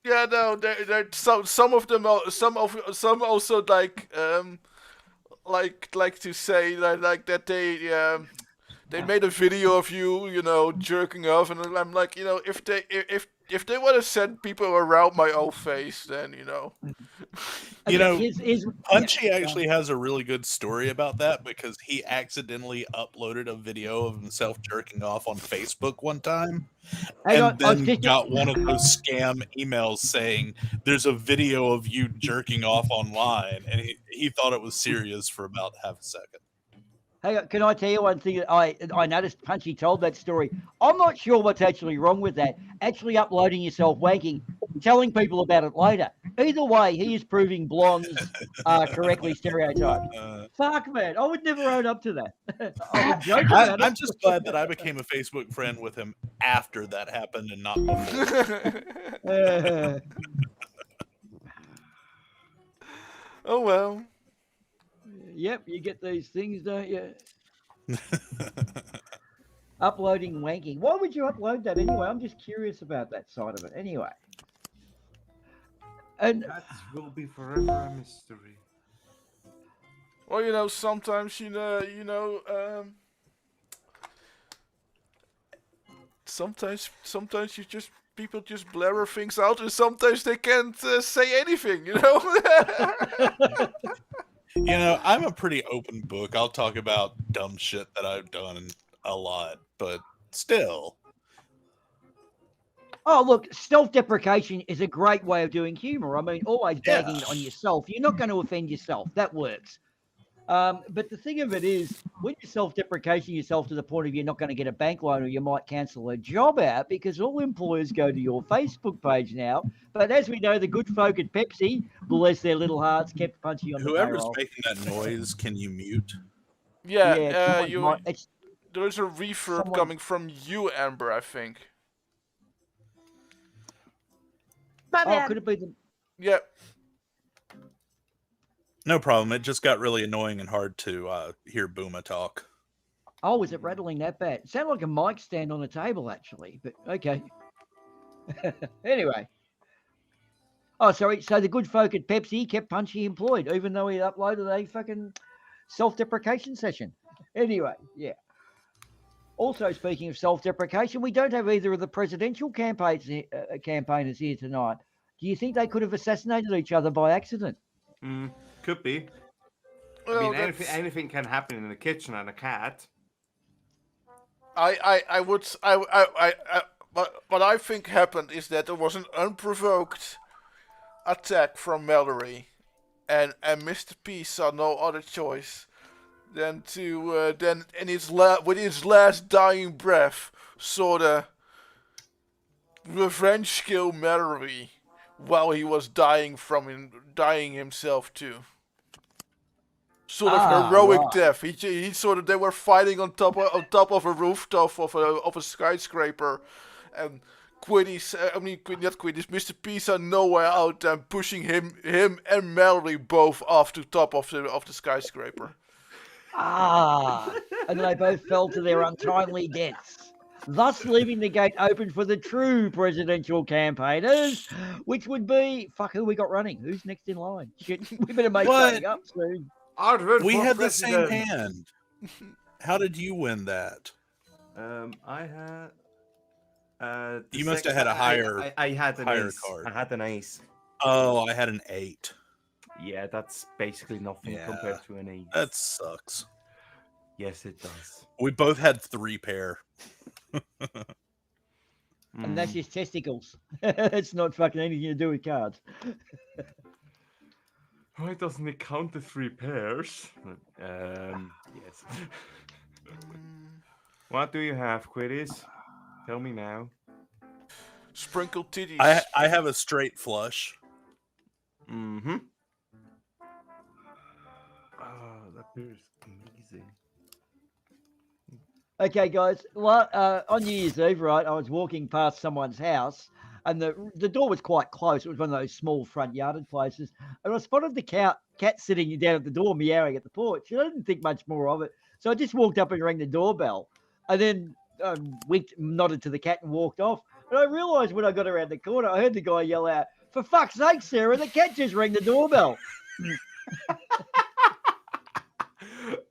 Yeah, no, there some of them some also like to say like that they made a video of you jerking off, and I'm like, if they want to send people around my old face, then Punchy actually has a really good story about that because he accidentally uploaded a video of himself jerking off on Facebook one time, Hang on, and then got one of those scam emails saying there's a video of you jerking off online, and he thought it was serious for about half a second. Hang on, can I tell you one thing that I noticed Punchy told that story? I'm not sure what's actually wrong with that. Actually uploading yourself wanking, telling people about it later. Either way, he is proving blondes are correctly stereotyped. Fuck, man. I would never own up to that. I would joke about I'm it. just glad that I became a Facebook friend with him after that happened and not before. Oh well. Yep, you get these things, don't you? Uploading wanking. Why would you upload that anyway? I'm just curious about that side of it. Anyway. And That will be forever a mystery. Well, sometimes sometimes people just blabber things out, and sometimes they can't say anything. I'm a pretty open book. I'll talk about dumb shit that I've done a lot, but still. oh, look, self-deprecation is a great way of doing humor. I mean, always bagging it on yourself. You're not going to offend yourself. That works. But the thing of it is, when you're self-deprecating yourself to the point of you're not going to get a bank loan, or you might cancel a job out, because all employers go to your Facebook page now. But as we know, the good folk at Pepsi, bless their little hearts, kept Punchy on the Whoever's payroll. making that noise, can you mute? Yeah, it's there's a reverb someone- coming from you, Amber, I think. My bad. could it be the? Yeah. No problem. It just got really annoying and hard to hear Boomah talk. Oh, is it rattling that bad? It sounded like a mic stand on a table, actually. But okay. Anyway. Oh, sorry. So the good folk at Pepsi kept Punchy employed, even though he uploaded a fucking self-deprecation session. Anyway, yeah. Also, speaking of self-deprecation, we don't have either of the presidential campaigners here tonight. Do you think they could have assassinated each other by accident? Could be. I Well, mean, anything can happen in the kitchen and a cat. What I think happened is that there was an unprovoked attack from Mallory, and Mr. P saw no other choice than to with his last dying breath sort of revenge kill Mallory while he was dying himself too. Sort of heroic death. He sort of, they were fighting on top of a rooftop of a skyscraper, and not Quiddy's Mr. P saw nowhere out and pushing him and Mallory both off the top of the skyscraper. And they both fell to their untimely deaths, thus leaving the gate open for the true presidential campaigners, which would be, fuck, who we got running? Who's next in line? Shit, we better make something up soon. We had the same hand. How did you win that? I had. You must have had a higher. I had an higher ace. card. I had an ace. Oh, I had an 8. Yeah, that's basically nothing Yeah. compared to an 8. That sucks. Yes, it does. We both had 3 pair. And that's Mm. his testicles. It's not fucking anything to do with cards. Why doesn't it count the 3 pairs? Yes. What do you have, Quiddies? Tell me now. Sprinkled titties. I have a straight flush. Mm-hmm. Oh, that beer is amazing. Okay, guys. Well, on New Year's Eve, right, I was walking past someone's house, and the door was quite close. It was one of those small front yarded places, and I spotted the cat sitting down at the door, meowing at the porch. And I didn't think much more of it, so I just walked up and rang the doorbell, and then winked, nodded to the cat, and walked off. And I realised when I got around the corner, I heard the guy yell out, "For fuck's sake, Sarah! The cat just rang the doorbell."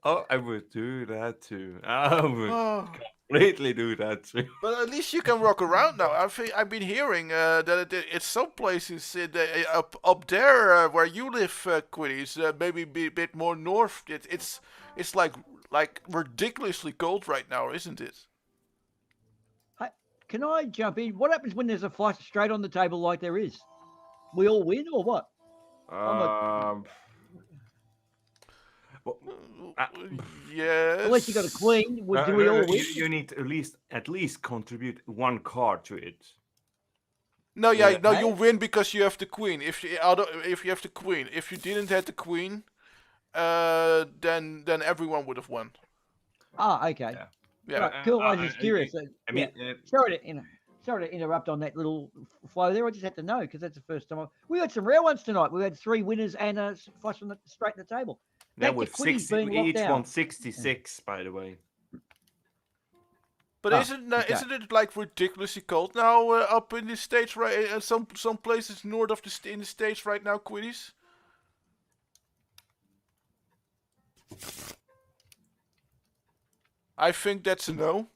Oh, I would do that too. I would Oh. completely do that too. But at least you can walk around now. I've been hearing that it's some places up there where you live, Quiddies, maybe be a bit more north. It's like ridiculously cold right now, isn't it? Can I jump in? What happens when there's a flush straight on the table like there is? We all win or what? Well, Yes. Unless you got a queen, do we all win? You need to at least contribute 1 card to it. No, Yeah. no, you win because you have the queen. If you have the queen, if you didn't have the queen, then everyone would have won. Ah, okay. Yeah. Yeah. Right, cool. I was just curious. I mean, Sorry to interrupt on that little flow there. I just had to know because that's the first time. We had some rare ones tonight. We had 3 winners and a flush from straight to the table. that Back to was Quiddies 60, being locked each out. one 66, by the way. But isn't it like ridiculously cold now up in the States, right? Some places north of in the States right now, Quiddies? I think that's a no.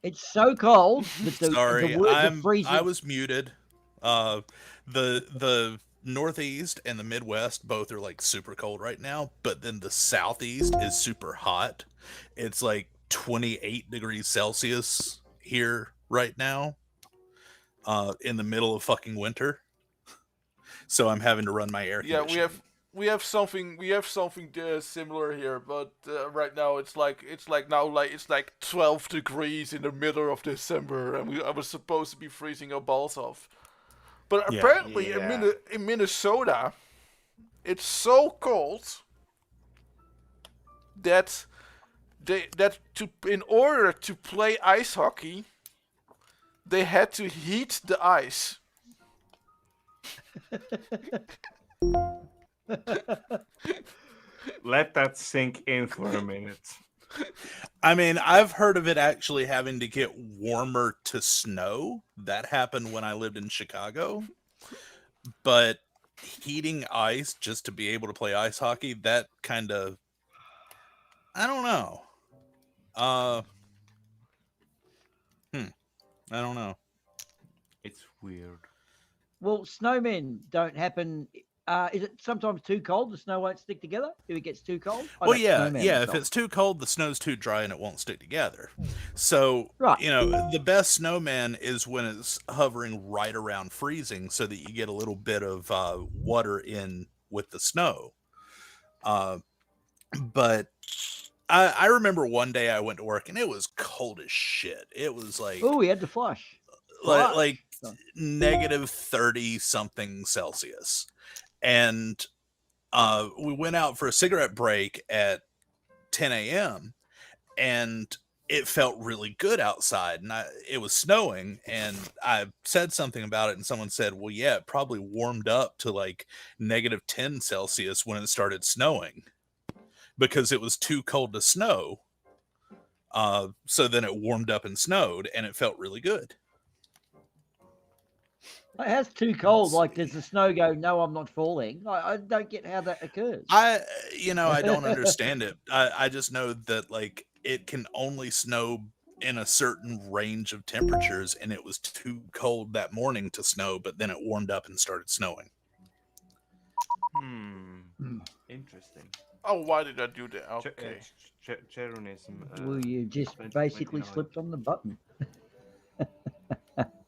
It's so cold that Sorry, the freezing. I was muted. The Northeast and the Midwest both are like super cold right now, but then the Southeast is super hot. It's like 28 degrees Celsius here right now, in the middle of fucking winter. So I'm having to run my air Yeah, conditioning. we have something similar here, but right now it's like 12 degrees in the middle of December, and I was supposed to be freezing our balls off. But Yeah. apparently Yeah. in Minnesota, it's so cold that in order to play ice hockey, they had to heat the ice. Let that sink in for a minute. I mean, I've heard of it actually having to get warmer to snow. That happened when I lived in Chicago. But heating ice just to be able to play ice hockey, that kind of, I don't know. I don't know. It's weird. Well, snowmen don't happen. Is it sometimes too cold? The snow won't stick together if it gets too cold. Well, yeah. If it's too cold, the snow's too dry and it won't stick together. So, Right. the best snowman is when it's hovering right around freezing, so that you get a little bit of water in with the snow. But I remember one day I went to work and it was cold as shit. It was like Oh, we had to flush. like negative 30 something Celsius. And we went out for a cigarette break at 10 a.m. and it felt really good outside, and it was snowing, and I said something about it, and someone said, well, yeah, it probably warmed up to like negative 10 Celsius when it started snowing because it was too cold to snow. So then it warmed up and snowed, and it felt really good. It has too cold. Like, does the snow go, no, I'm not falling? I don't get how that occurs. I don't understand it. I just know that like it can only snow in a certain range of temperatures, and it was too cold that morning to snow, but then it warmed up and started snowing. Interesting. Oh, why did I do that? Ch- Okay. Cheronism. Well, you just basically 2029. slipped on the button.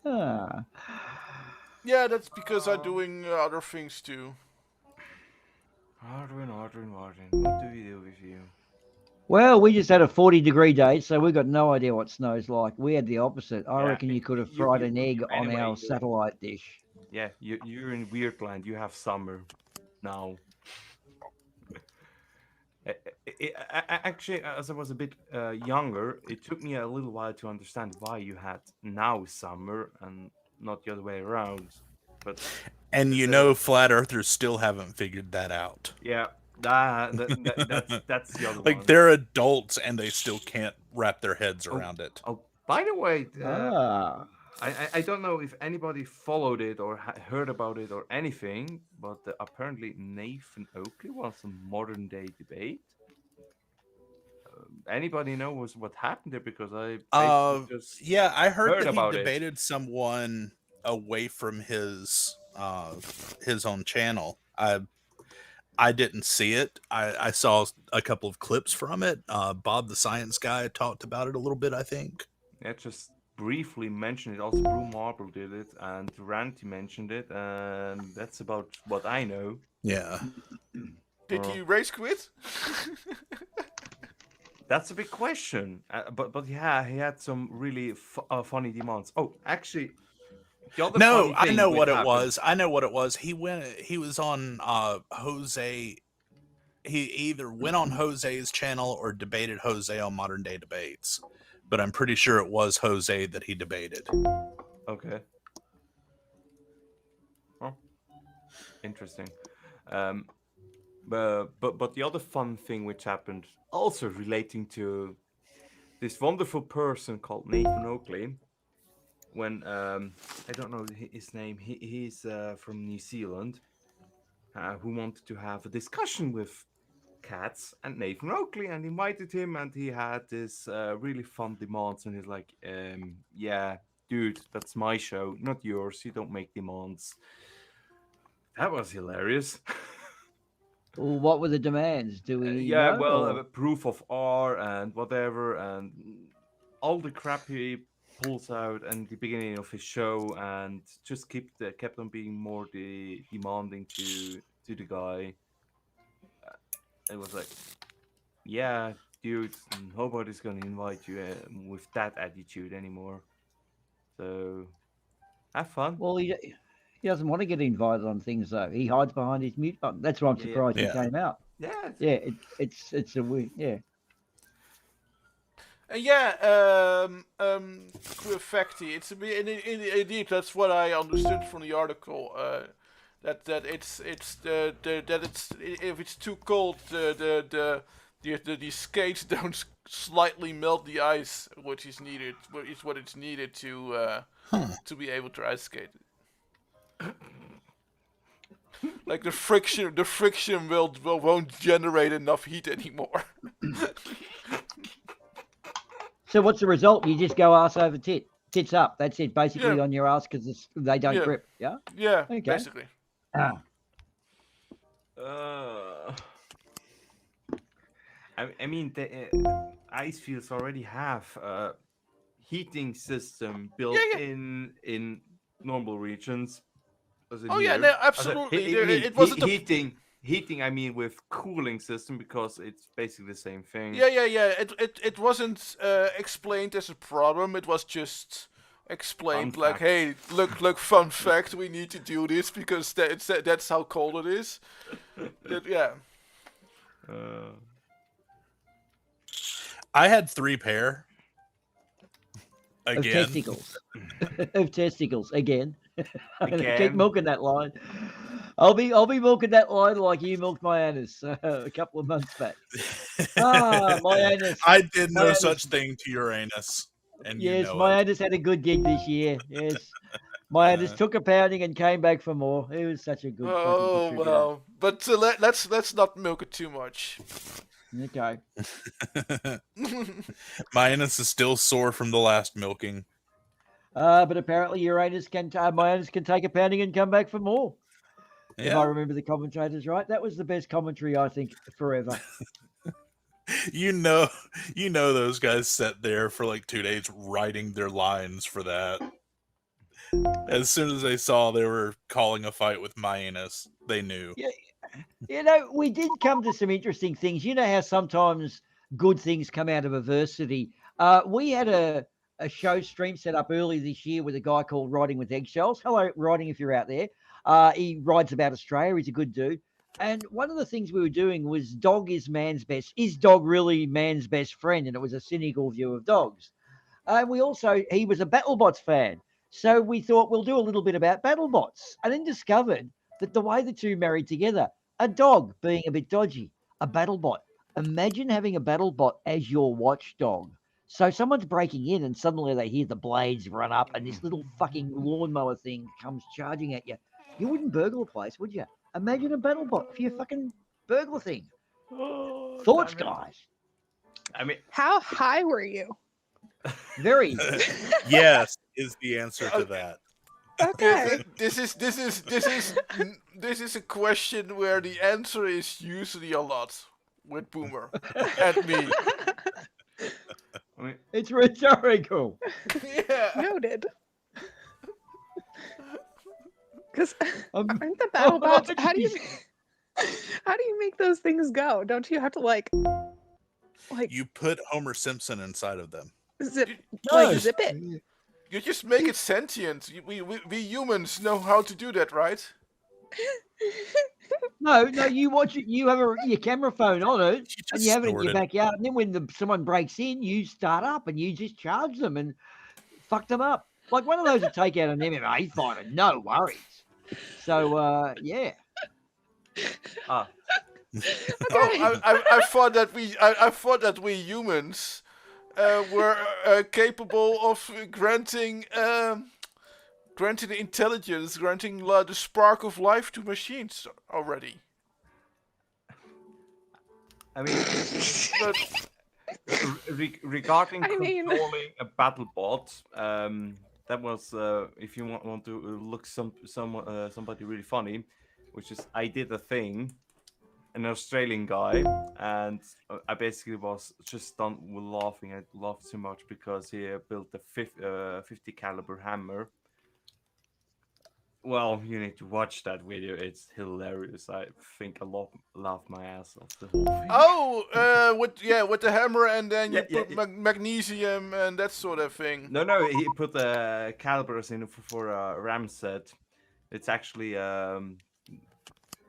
Ah. Yeah, that's because I'm doing other things too. Ardawen. What do we do with you? Well, we just had a 40-degree day, so we got no idea what snow's like. We had the opposite. I Yeah, reckon you could have you- fried you- an egg you- on anyway, our you're- satellite dish. Yeah, you're in Weirdland. You have summer now. Actually, as I was a bit younger, it took me a little while to understand why you had now summer and not the other way around. But And the- flat earthers still haven't figured that out. yeah, that's the other Like one. they're adults and they still can't wrap their heads around it. Oh, by the way, I don't know if anybody followed it or heard about it or anything, but apparently Nathan Oakley was a modern day debate. Anybody know what happened there? Because I basically just Yeah, I heard heard that he about it. debated someone away from his own channel. I didn't see it. I saw a couple of clips from it. Bob the Science Guy talked about it a little bit, I think. Yeah, just briefly mentioned it. Also, Brew Marble did it, and Ranty mentioned it, and that's about what I know. Yeah. Did he race quit? That's a big question. But yeah, he had some really funny demands. Oh, actually, the other No, funny I thing know which what it happened- was. I know what it was. He was on Jose. He either went on Jose's channel or debated Jose on Modern Day Debates. But I'm pretty sure it was Jose that he debated. Okay. Oh, interesting. But the other fun thing which happened, also relating to this wonderful person called Nathan Oakley, when I don't know his name, he's from New Zealand, who wanted to have a discussion with Cats and Nathan Oakley, and invited him, and he had this really fun demands, and he's like, yeah, dude, that's my show, not yours. You don't make demands. That was hilarious. Well, what were the demands? Do we Yeah, know? well, or- proof of R and whatever, and all the crap he pulls out and the beginning of his show, and just kept on being more demanding to the guy. It was like, yeah, dude, nobody's gonna invite you with that attitude anymore. So have fun. Well, he doesn't want to get invited on things though. He hides behind his mute button. That's why I'm Yeah. surprised Yeah. he came out. Yeah, Yeah, it's a weird. Yeah. Facty. It's a bit, indeed that's what I understood from the article. That it's that it's if it's too cold, the skates don't slightly melt the ice, which is needed. Is what it's needed to be able to ice skate. Like the friction won't generate enough heat anymore. So what's the result? You just go ass over tits up. That's it, basically Yeah. on your ass because they don't Yeah. grip. Yeah. Yeah, Okay. basically. Ah. I mean, the ice fields already have a heating system built Yeah. in normal regions. as in Oh yeah, here. no, As in- absolutely. I mean, It wasn't a heating. I mean, with cooling system because it's basically the same thing. Yeah. It wasn't explained as a problem. It was just explained Fun like, fact. hey, look, fun fact, we need to do this because that's how cold it is. Yeah. I had 3 pair. Of Again. testicles. Of testicles again. I'm gonna keep Again. milking that line. I'll be milking that line like you milked my anus a couple of months back. My anus. I did no My such anus. thing to Uranus. And Yes, you know my it. anus had a good gig this year. Yes. My anus took a pounding and came back for more. It was such a good fucking Oh contributor. well, but let's not milk it too much. Okay. My anus is still sore from the last milking. But apparently my anus can take a pounding and come back for more. if I remember the commentators right. That was the best commentary, I think, forever. you know, those guys sat there for like 2 days writing their lines for that. As soon as they saw they were calling a fight with Maenus, they knew. Yeah, you know, we did come to some interesting things. You know how sometimes good things come out of adversity. We had a show stream set up early this year with a guy called Riding with Eggshells. Hello, Riding, if you're out there. He rides about Australia. He's a good dude. And one of the things we were doing was dog is man's best. Is dog really man's best friend? And it was a cynical view of dogs. And he was a BattleBots fan. So we thought we'll do a little bit about BattleBots, and then discovered that the way the two married together, a dog being a bit dodgy, a BattleBot. Imagine having a BattleBot as your watchdog. So someone's breaking in and suddenly they hear the blades run up and this little fucking lawnmower thing comes charging at you. You wouldn't burgle a place, would you? Imagine a BattleBot for your fucking burglar thing. Thoughts, guys? I mean, How high were you? Very. Yes, is the answer to that. Okay. This is a question where the answer is usually a lot with Boomer and me. I mean, It's rhetorical. Yeah. Noted. Because Um, aren't the battle bots? How do you make those things go? Don't you have to like You put Homer Simpson inside of them. zip No. zip it? You just make it sentient. We humans know how to do that, right? No, you watch it. You have your camera phone on it, and you have it in your snorted. backyard. And then when someone breaks in, you start up and you just charge them and fuck them up. Like one of those would take out an MMA fighter, no worries. So yeah, Oh, I thought that we humans were capable of granting intelligence, granting the spark of life to machines already. I mean, But regarding I mean- controlling a battle bot, that was if you want to look somebody really funny, which is I did a thing, an Australian guy, and I basically was just done with laughing. I laughed so much because he built a 50 caliber hammer. Well, you need to watch that video. It's hilarious. I think I laughed my ass off the whole thing. with the hammer, and then you Yeah, put magnesium and that sort of thing. No, he put the calibers in for a RAM set. It's actually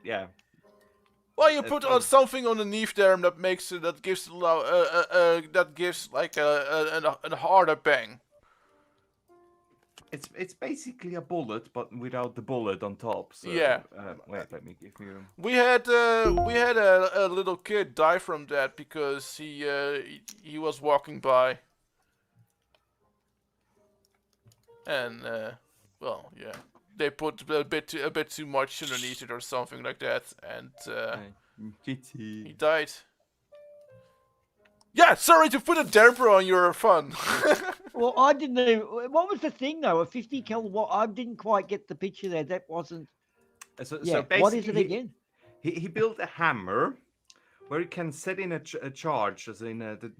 yeah. Well, you put something underneath there that makes it that gives like a harder bang. It's basically a bullet, but without the bullet on top. So, Yeah. Wait, let me give you. We had a little kid die from that because he was walking by, and well, yeah, they put a bit too much underneath it or something like that, and he died. Yeah, sorry to put a damper on your fun. well, I didn't even. What was the thing though? A 50 kilowatt. I didn't quite get the picture there. That wasn't. So What is it basically, again? He built a hammer where you can set in a charge, as in the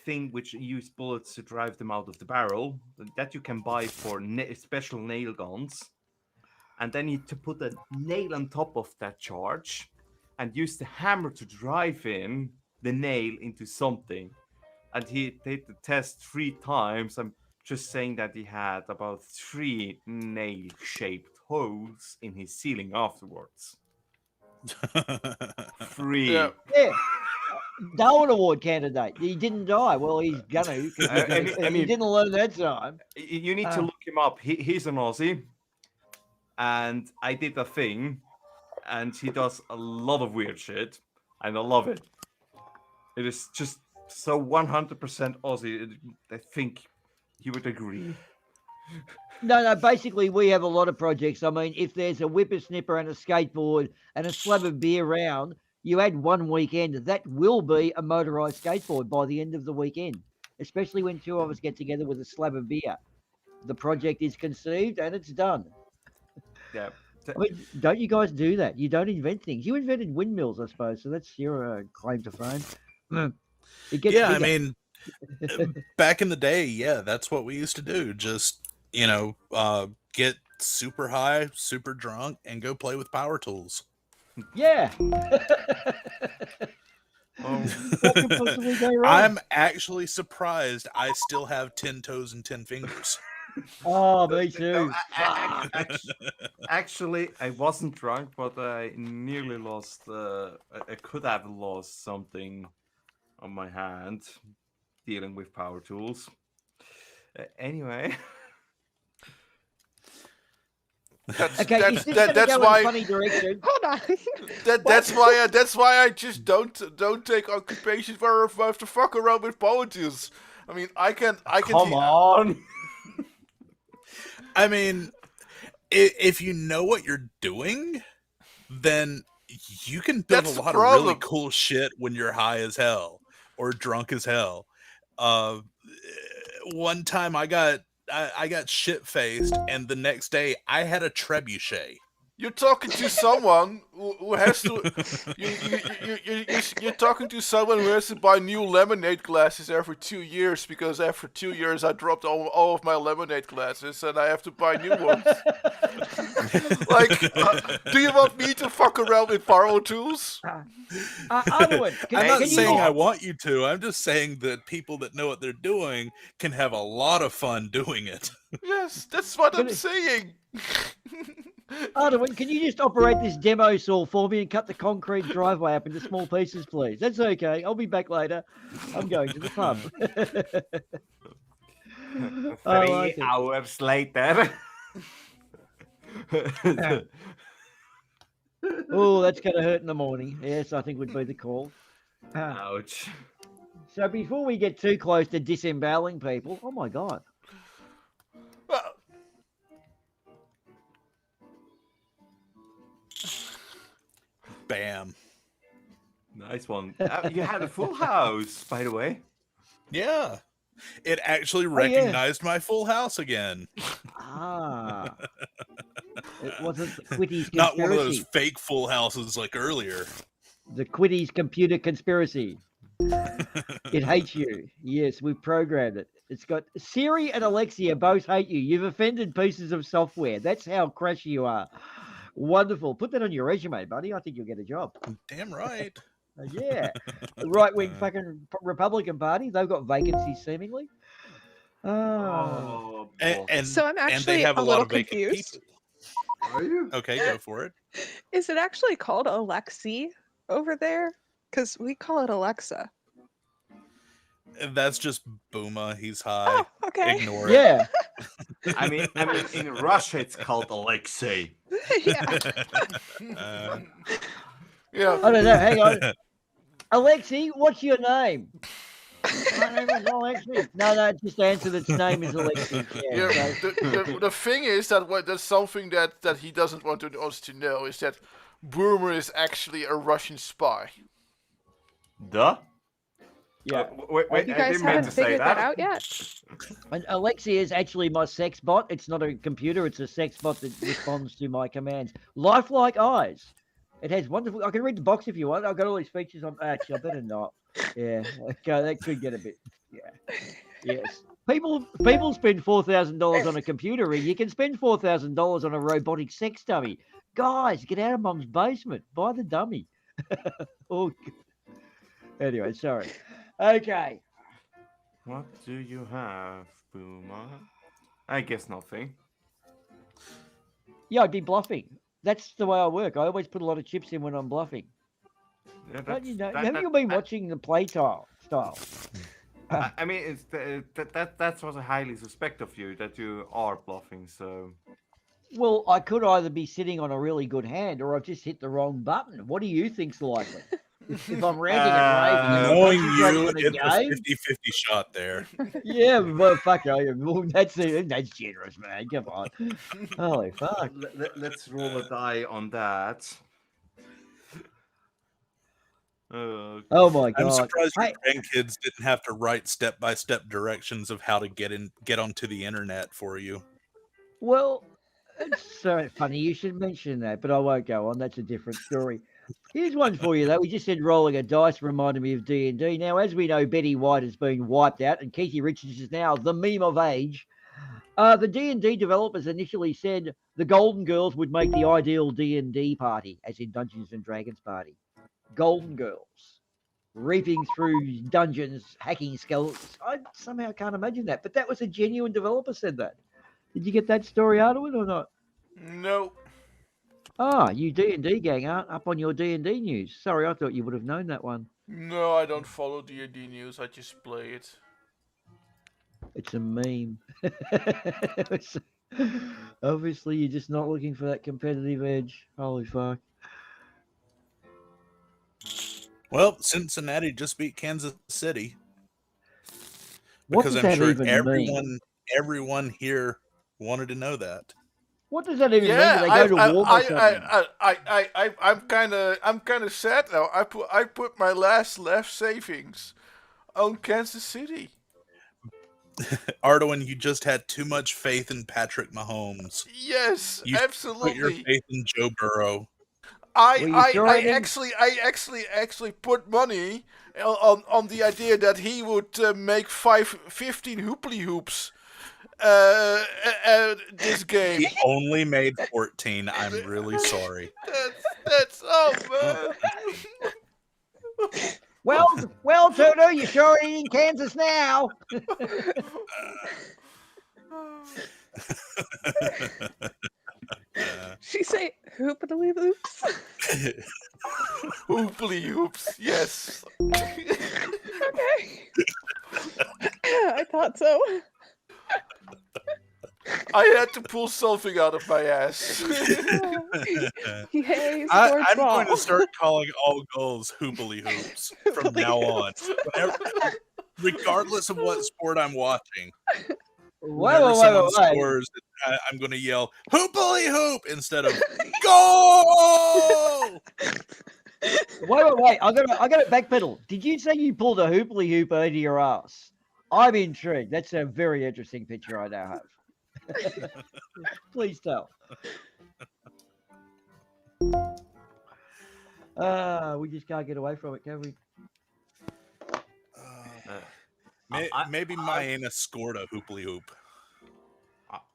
thing which use bullets to drive them out of the barrel, that you can buy for special nail guns. And then you to put a nail on top of that charge and use the hammer to drive in the nail into something. And he did the test 3 times. I'm just saying that he had about 3 nail-shaped holes in his ceiling afterwards. 3. Yeah. Yeah. Darwin Award candidate. He didn't die. Well, he's gonna. I He mean- didn't learn that time. You need to look him up. He's an Aussie. And I did a thing. And he does a lot of weird shit. And I love it. It is just so 100% Aussie. I think you would agree. No. Basically, we have a lot of projects. I mean, if there's a whippersnipper and a skateboard and a slab of beer round, you add one weekend, that will be a motorized skateboard by the end of the weekend, especially when 2 of us get together with a slab of beer. The project is conceived and it's done. Yeah. I mean, don't you guys do that? You don't invent things. You invented windmills, I suppose. So that's your claim to fame. It gets Yeah, I bigger. mean, back in the day, yeah, that's what we used to do. Just, get super high, super drunk, and go play with power tools. Yeah. Oh, What could possibly go wrong? I'm actually surprised I still have 10 toes and 10 fingers. Oh, me no, too. actually, I wasn't drunk, but I nearly lost. I could have lost something on my hand dealing with power tools. Anyway, Okay, is this going to that's go in a why funny direction? Hold on. that's why I just don't take occupations where I have to fuck around with politics. I mean, I can come on. I mean, if you know what you're doing, then you can build That's a the lot of really problem. cool shit when you're high as hell or drunk as hell. Uh, one time I got shit faced, and the next day I had a trebuchet. You're talking to someone who has to. You're talking to someone who has to buy new lemonade glasses every 2 years because after 2 years I dropped all of my lemonade glasses and I have to buy new ones. Like, do you want me to fuck around with power tools? Ardawen, I'm not can you saying I just- want you to. I'm just saying that people that know what they're doing can have a lot of fun doing it. Yes, that's what I'm Can it- saying. Ardawen, can you just operate this demo saw for me and cut the concrete driveway up into small pieces, please? That's okay. I'll be back later. I'm going to the pub. 3 hours later. Oh, that's going to hurt in the morning. Yes, I think would be the call. Ouch. So before we get too close to disemboweling people, oh my God. Well, Bam. Nice one. You had a full house, by the way. Yeah. It actually yeah. recognized my full house again. Ah. It wasn't the Quitties Not one of those conspiracy. fake full houses like earlier. The Quitties computer conspiracy. It hates you. Yes, we've programmed it. It's got Siri and Alexia both hate you. You've offended pieces of software. That's how crashy you are. Wonderful. Put that on your resume, buddy. I think you'll get a job. Damn right. Yeah. The right-wing fucking Republican Party, they've got vacancies seemingly. Oh. And So I'm and actually they have a a lot little of vacant confused. people. Are you? Okay, go for it. Is it actually called Alexi over there? Because we call it Alexa. That's just Boomah. He's high. Oh, okay. Ignore it. Yeah. I mean, in Russia it's called Alexei. Yeah. yeah. I don't know. Hang on. Alexi, what's your name? My name is Alexi. No, just answer that its name is Alexi. Yeah, Yeah, so- the thing is that that's something that he doesn't want us to know is that Boomer is actually a Russian spy. Duh. yeah. Wait, You I guys didn't mean haven't to say figured that. that out yet? And Alexia is actually my sex bot. It's not a computer. It's a sex bot that responds to my commands. Lifelike eyes. It has wonderful. I can read the box if you want. I've got all these features on. Actually, I better not. Yeah. Okay, that could get a bit. Yeah. Yes. People spend $4,000 on a computer rig. You can spend $4,000 on a robotic sex dummy. Guys, get out of Mum's basement. Buy the dummy. Oh. Anyway, sorry. Okay. What do you have, Boomah? I guess nothing. Yeah, I'd be bluffing. That's the way I work. I always put a lot of chips in when I'm bluffing. Yeah, Don't you know? that- Have that- you been that- watching the play style? I mean, it's that's what I highly suspect of you, that you are bluffing. So Well, I could either be sitting on a really good hand or I've just hit the wrong button. What do you think's likely? If I'm ranting and raving and Knowing concentrating you, on a it's game, a 50-50 shot there. yeah, well, fuck, that's generous, man. Come on, holy fuck. let's roll a die on that. Oh my I'm god! surprised your Hey, grandkids didn't have to write step-by-step directions of how to get onto the internet for you. well, It's so funny you should mention that, but I won't go on. That's a different story. Here's one for you, though. We just said rolling a dice reminded me of D&D. Now, as we know, Betty White has been wiped out, and Keithy Richards is now the meme of age. The D&D developers initially said the Golden Girls would make the ideal D&D party, as in Dungeons and Dragons party. Golden Girls, reaping through dungeons, hacking skeletons. I somehow can't imagine that, but that was a genuine developer said that. Did you get that story out of it or not? No. Ah, you D&D gang aren't up on your D&D news. Sorry, I thought you would have known that one. No, I don't follow D&D news. I just play it. It's a meme. Obviously, you're just not looking for that competitive edge. Holy fuck. Well, Cincinnati just beat Kansas City. What Because does I'm that sure even mean? everyone here wanted to know that. What does that even mean? Yeah, Do they go to war or something? I'm kind of sad now. I put my last left savings on Kansas City. Ardawen, you just had too much faith in Patrick Mahomes. Yes, You absolutely. put your faith in Joe Burrow. I actually put money on the idea that he would make 15 hooply hoops this game. He only made 14. I'm really sorry. That's oh man. Well, Toto, you're sure in Kansas now. She say hoopity loops. Hooply hoops, yes. Okay. I thought so. I had to pull something out of my ass. Yay, I'm sports ball. going to start calling all goals hoopily hoops from now on. Regardless of what sport I'm watching. Whenever someone scores, I'm going to yell hoopily hoop instead of goal. Wait! I got to backpedal. Did you say you pulled a hooply hoop out of your ass? I'm intrigued. That's a very interesting picture I now have. Please tell. We just can't get away from it, can we? Maybe Maena scored a hooply hoop.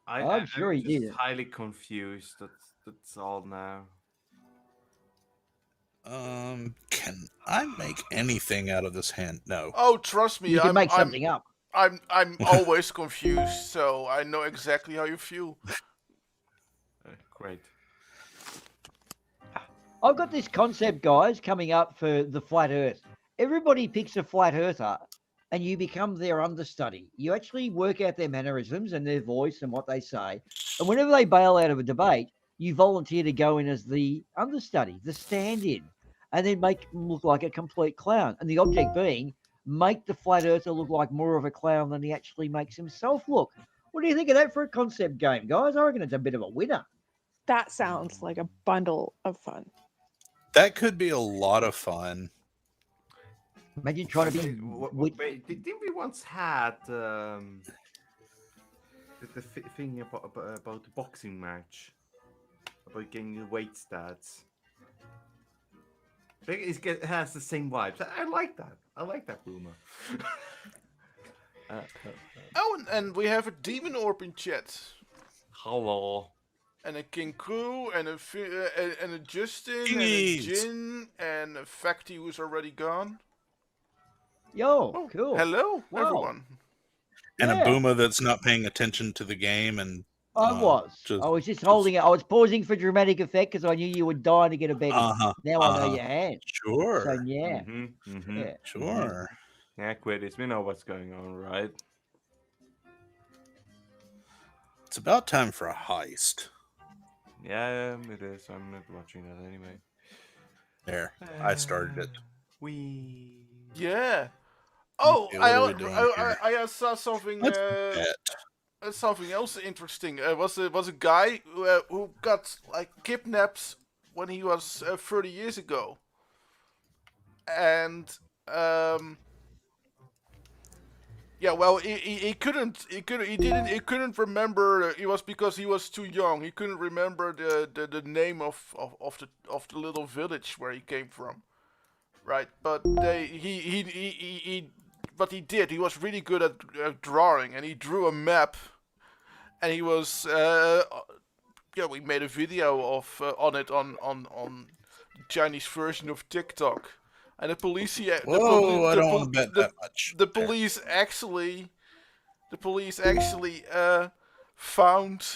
I'm sure he just did. highly confused. That's all now. Can I make anything out of this hand? No. Oh, trust me, You can make something up. I'm always confused, so I know exactly how you feel. Great. I've got this concept, guys, coming up for the flat Earth. Everybody picks a flat earther, and you become their understudy. You actually work out their mannerisms and their voice and what they say. And whenever they bail out of a debate, you volunteer to go in as the understudy, the stand-in, and then make them look like a complete clown. And the object being, make the flat earther look like more of a clown than he actually makes himself look. What do you think of that for a concept game, guys? I reckon it's a bit of a winner. That sounds like a bundle of fun. That could be a lot of fun. Imagine trying to be... Wait, didn't we once had the thing about the boxing match? About getting the weight stats. It has the same vibes. I like that. I like that, Boomah. Oh, and we have a demon orb in chat. Hello. And a King Crew, and a Justin, and a Kingies. Jin, and a Facti who's already gone. Yo, Oh, cool. hello, Wow. everyone. And Yeah. a Boomah that's not paying attention to the game and I was just holding it. I was pausing for dramatic effect because I knew you were dying to get a bet in. Now I know your hand. Sure. So yeah. Yeah. Sure. Yeah, Quidditch. We know what's going on, right? It's about time for a heist. Yeah, it is. I'm not watching that anyway. There. I started it. Yeah. Oh, Okay, what are we doing here? I saw something. Let's bet. Something else interesting. Was a guy who got like kidnapped when he was 30 years ago, Yeah, well, he couldn't he couldn't remember. It was because he was too young. He couldn't remember the name of the little village where he came from, right? But but he did. He was really good at drawing, and he drew a map. And he was yeah. We made a video of on it on the Chinese version of TikTok. And the police, Whoa, I don't want to bet that much. the police actually found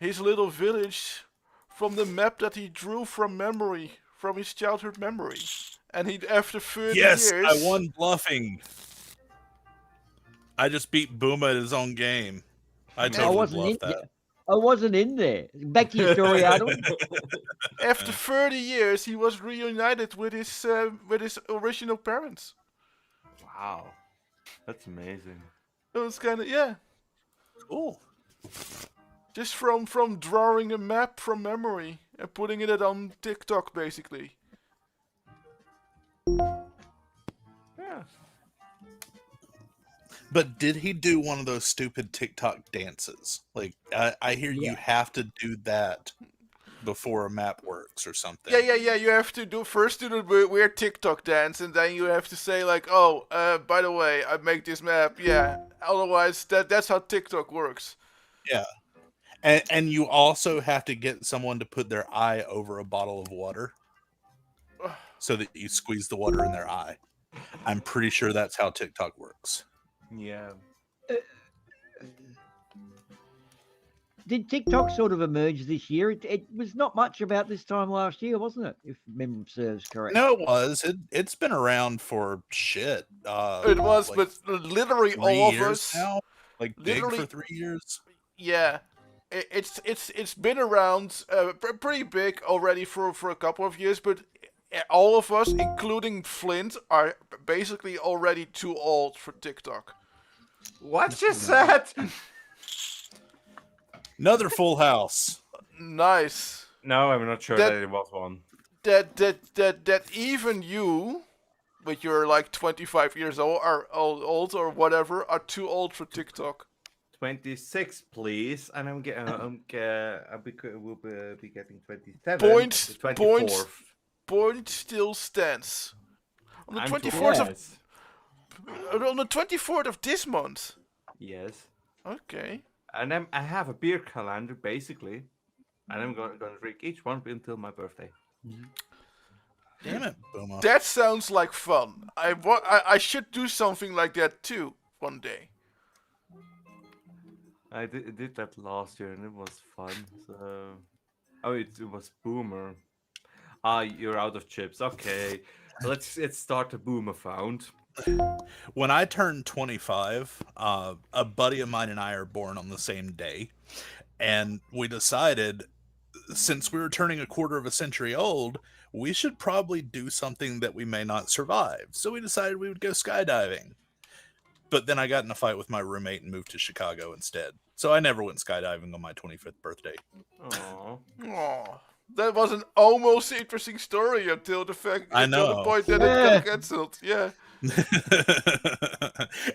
his little village from the map that he drew from memory, from his childhood memory. And he, after 30 Yes, years, I won bluffing. I just beat Boomah at his own game. I I totally wasn't in. bluffed that. I wasn't in there. Back to your story, Ardawen. after 30 years, he was reunited with his original parents. Wow, that's amazing. It was kind of, yeah, Cool. just from drawing a map from memory and putting it on TikTok, basically. Yeah. But did he do one of those stupid TikTok dances? Like, I hear you have to do that before a map works or something. Yeah. You have to do the weird TikTok dance, and then you have to say like, "Oh, by the way, I make this map." Yeah. Otherwise, that's how TikTok works. Yeah. And you also have to get someone to put their eye over a bottle of water so that you squeeze the water in their eye. I'm pretty sure that's how TikTok works. Yeah. Did TikTok sort of emerge this year? It was not much about this time last year, wasn't it? If memory serves correct. No, it was. It's been around for shit. It was, like but literally 3 all of years us. now. Like big literally- for 3 years. Yeah, it's been around pretty big already for a couple of years, but all of us, including Flint, are basically already too old for TikTok. What you said? Another full house. Nice. No, I'm not sure That- that it was one. That even you, with your like 25 years old or whatever, are too old for TikTok. 26, please, and we'll be getting 27. Point- the 24th. Point still stands. On the I'm 24th of yes. on the 24th of this month. Yes. Okay. And then I have a beer calendar, basically, and I'm going to drink each one until my birthday. Damn it, Boomah. That sounds like fun. I should do something like that too one day. I did that last year, and it was fun. So, oh, it was Boomer. Ah, you're out of chips. Okay, let's start the Boomer found. When I turned 25, a buddy of mine and I are born on the same day. And we decided, since we were turning a quarter of a century old, we should probably do something that we may not survive. So we decided we would go skydiving. But then I got in a fight with my roommate and moved to Chicago instead. So I never went skydiving on my 25th birthday. Aww. Aw, that was an almost interesting story until the know. point that it got cancelled. Yeah.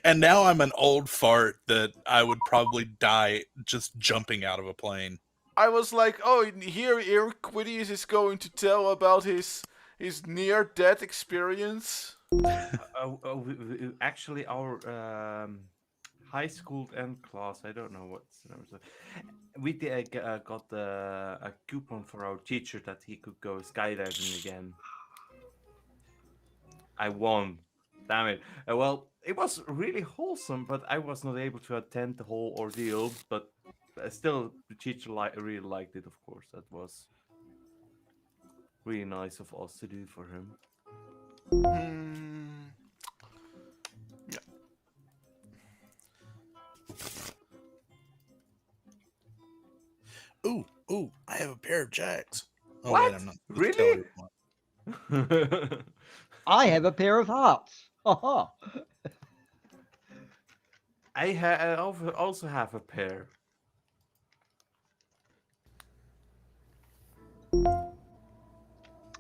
And now I'm an old fart that I would probably die just jumping out of a plane. I was like, oh, here Quiddies is going to tell about his near-death experience. Actually, our high school end class, I don't know what's the number. We got a coupon for our teacher that he could go skydiving again. I won. Damn it. Well, it was really wholesome, but I was not able to attend the whole ordeal. But still, the teacher really liked it, of course. That was really nice of us to do for him. Yeah. Ooh, I have a pair of Jacks. Oh, What? wait, I'm not. Really? I have a pair of hearts. Haha. I also have a pair.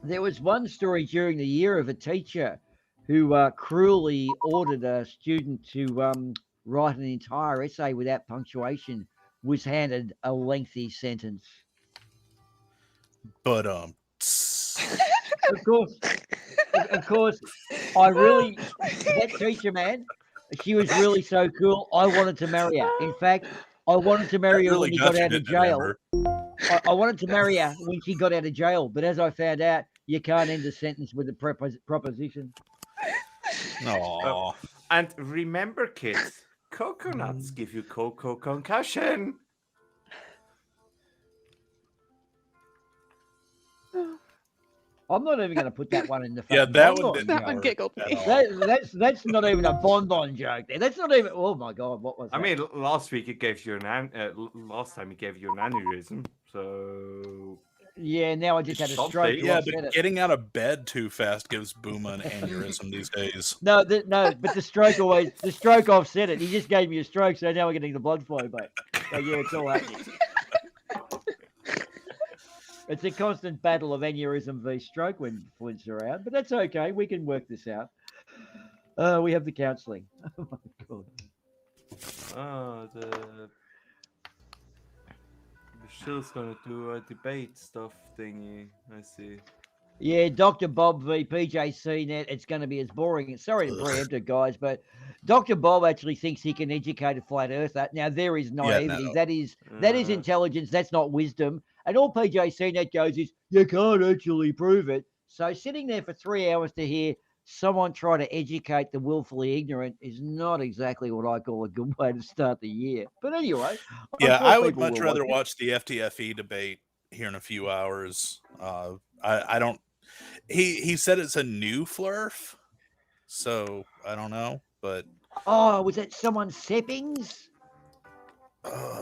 There was one story during the year of a teacher who cruelly ordered a student to write an entire essay without punctuation, was handed a lengthy sentence. But Of course, of course, I really that teacher, man, she was really so cool. I wanted to marry her. In fact, I wanted to that marry her really when he got got you, out of didn't it, jail. Amber? I wanted to marry her when she got out of jail, but as I found out, you can't end a sentence with a proposition. Aww. And remember, kids, coconuts give you cocoa concussion. I'm not even going to put that one in the Yeah, fucking that one bonbon didn't That one joke. giggled at me. all. That's not even a bonbon joke there. That's not even. Oh my god, what was that? I mean, last week it gave you last time it gave you an aneurysm. So Yeah, now I just had a Something. stroke. Yeah, I said but it. getting out of bed too fast gives Boomah an aneurysm these days. No, but the stroke offset it. He just gave me a stroke, so now we're getting the blood flow back. So yeah, it's all happening. It's a constant battle of aneurysm v stroke when Flint's around, but that's okay. We can work this out. We have the counselling. Oh my god. the Michelle's gonna do a debate stuff thingy. I see. Yeah, Dr. Bob v PJC net. It's going to be as boring. Sorry to preempt it, guys, but Dr. Bob actually thinks he can educate a flat earther. Now there is Yeah, naivety. no. That is intelligence. That's not wisdom. And all PJC net goes is you can't actually prove it. So sitting there for 3 hours to hear someone try to educate the willfully ignorant is not exactly what I call a good way to start the year. But anyway, I'm Yeah, sure I would people much will rather watch it. watch the FTFE debate here in a few hours. I don't. He said it's a new flurf, so I don't know. But Oh, was that someone Seppings?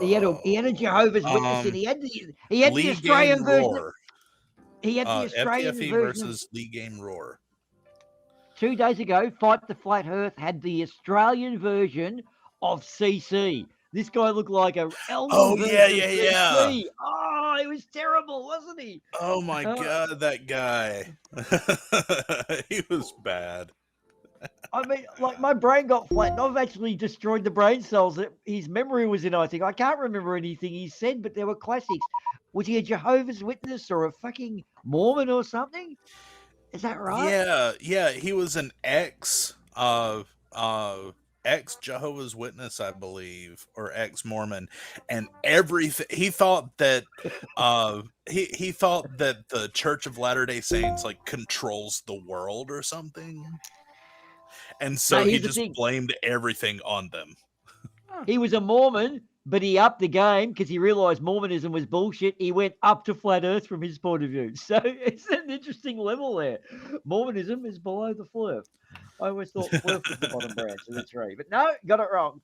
He had a Jehovah's Witness, and he had the League Australian Game version. Roar. He had the Australian FTFE version of versus League Game Roar. 2 days ago. Fight the Flat Earth had the Australian version of CC. This guy looked like a elven Oh version yeah, of yeah, CC. yeah. Oh, he was terrible, wasn't he? Oh my god, that guy. He was bad. I mean, like my brain got flattened. I've actually destroyed the brain cells that his memory was in. I think I can't remember anything he said, but there were classics. Was he a Jehovah's Witness or a fucking Mormon or something? Is that right? Yeah, he was an ex Jehovah's Witness, I believe, or ex Mormon, and everything he thought that he thought that the Church of Latter-day Saints like controls the world or something. And so No, he here's the just thing. blamed everything on them. He was a Mormon, but he upped the game because he realized Mormonism was bullshit. He went up to flat Earth from his point of view. So it's an interesting level there. Mormonism is below the flurf. I always thought flurf was the bottom branch of the tree, but no, got it wrong.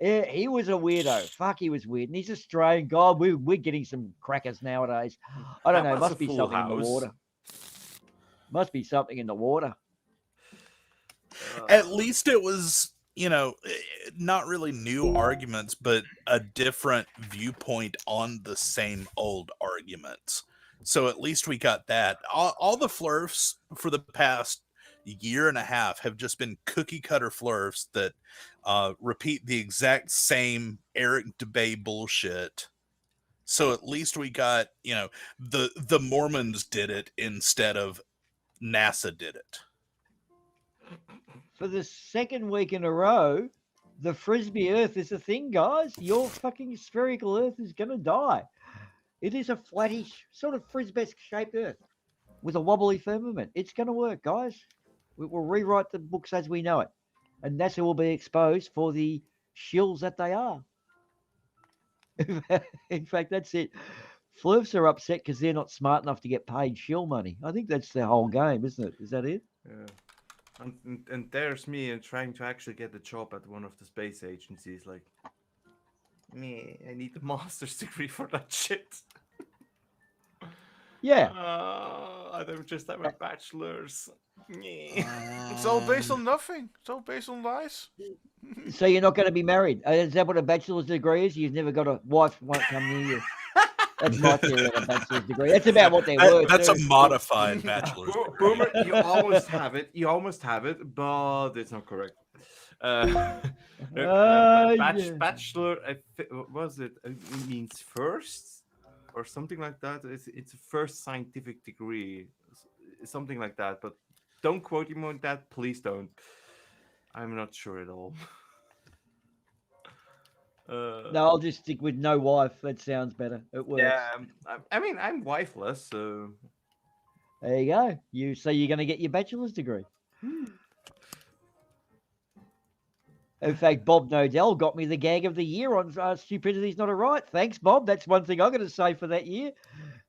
Yeah, he was a weirdo. Fuck, he was weird. And he's Australian. God, we're getting some crackers nowadays. I don't That know. was a Must be full something in the house. water. Must be something in the water. At least it was, not really new arguments, but a different viewpoint on the same old arguments. So at least we got that. All the flurfs for the past year and a half have just been cookie cutter flurfs that repeat the exact same Eric DeBay bullshit. So at least we got, the Mormons did it instead of NASA did it. For the second week in a row, the Frisbee Earth is a thing, guys. Your fucking spherical Earth is going to die. It is a flattish, sort of Frisbee-esque shaped Earth with a wobbly firmament. It's going to work, guys. We will rewrite the books as we know it. And NASA will be exposed for the shills that they are. In fact, that's it. Flurfs are upset because they're not smart enough to get paid shill money. I think that's the whole game, isn't it? Is that it? Yeah. And there's me trying to actually get a job at one of the space agencies. Like, me, I need a master's degree for that shit. Yeah. I don't just have a bachelor's. It's all based on nothing. It's all based on lies. So you're not going to be married. Is that what a bachelor's degree is? You've never got a wife won't come near you. That's my theory on a bachelor's degree. That's about what they're worth. That's a too. modified bachelor's degree. Boomer, you almost have it. You almost have it, but it's not correct. Yeah. Bachelor, what was it? It means first or something like that. It's a first scientific degree, something like that. But don't quote him on that, please don't. I'm not sure at all. No, I'll just stick with no wife. That sounds better. It works. Yeah, I mean, I'm wifeless, so There you go. You're going to get your bachelor's degree. In fact, Bob Nodell got me the gag of the year on Stupidity's Not a Right. Thanks, Bob. That's one thing I'm going to say for that year.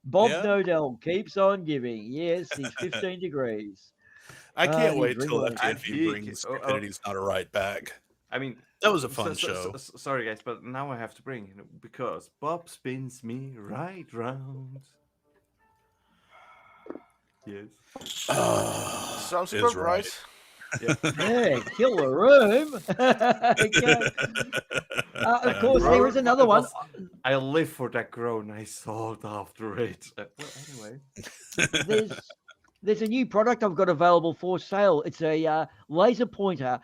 Bob Yeah. Nodell keeps on giving. Yes, he's 15 degrees. I can't he's wait till ringing. FTFU brings Stupidity's Not a Right back. I mean, That was a fun show. Sorry, guys, but now I have to bring it because Bob spins me right round. Yes. Sounds is about right. right. Yeah, kill the room. Of course, there is another one. I live for that groan. I sought after it. Well, anyway. There's a new product I've got available for sale. It's a laser pointer,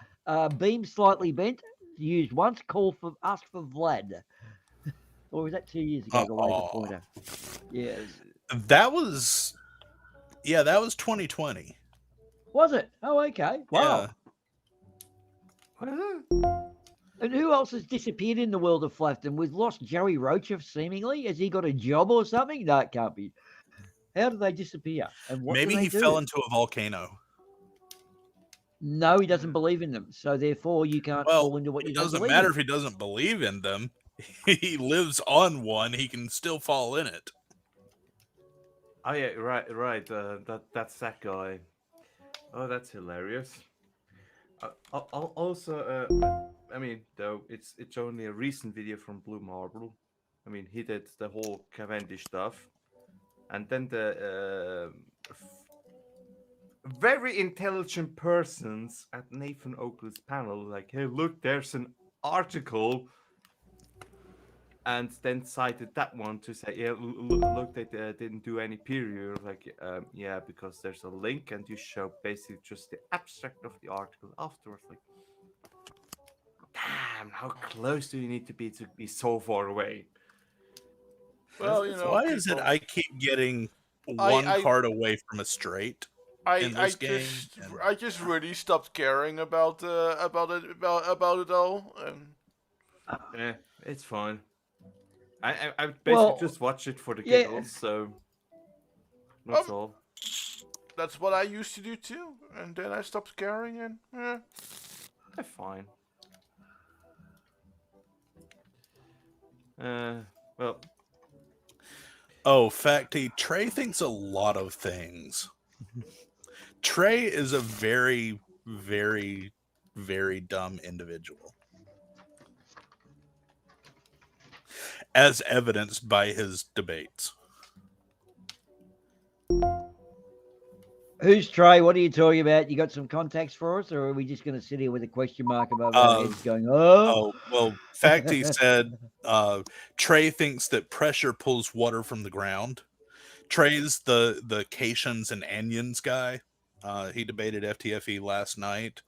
beam slightly bent, used once. Ask for Vlad. Or was that 2 years ago? The laser pointer. Yes. That was 2020. Was it? Oh, okay. Wow. What? And who else has disappeared in the world of Flafton? We've lost Joey Roach seemingly. Has he got a job or something? No, it can't be. How did they disappear? And what Maybe do they he do? fell into a volcano. No, he doesn't believe in them. So therefore, you can't fall into what you It don't doesn't believe matter in. if he doesn't believe in them. He lives on one. He can still fall in it. Oh yeah, right. That's that guy. Oh, that's hilarious. Also, I mean, though it's only a recent video from Blue Marble. I mean, he did the whole Cavendish stuff, and then the very intelligent persons at Nathan Oakley's panel, like, hey, look, there's an article, and then cited that one to say, yeah, look, they didn't do any peer review. Like, yeah, because there's a link, and you show basically just the abstract of the article afterwards. Like, damn, how close do you need to be so far away? Well, you know, Why is it I keep getting one card away from a straight in this game? I just really stopped caring about it all. Yeah, it's fine. I basically just watch it for the giggles, so that's all. That's what I used to do too, and then I stopped caring, and They're fine. Well. Oh, Facty, Trey thinks a lot of things. Trey is a very, very, very dumb individual. As evidenced by his debates. Who's Trey? What are you talking about? You got some contacts for us, or are we just going to sit here with a question mark above our heads going, oh, well, Facty said Trey thinks that pressure pulls water from the ground. Trey's the Cations and Onions guy. He debated FTFE last night.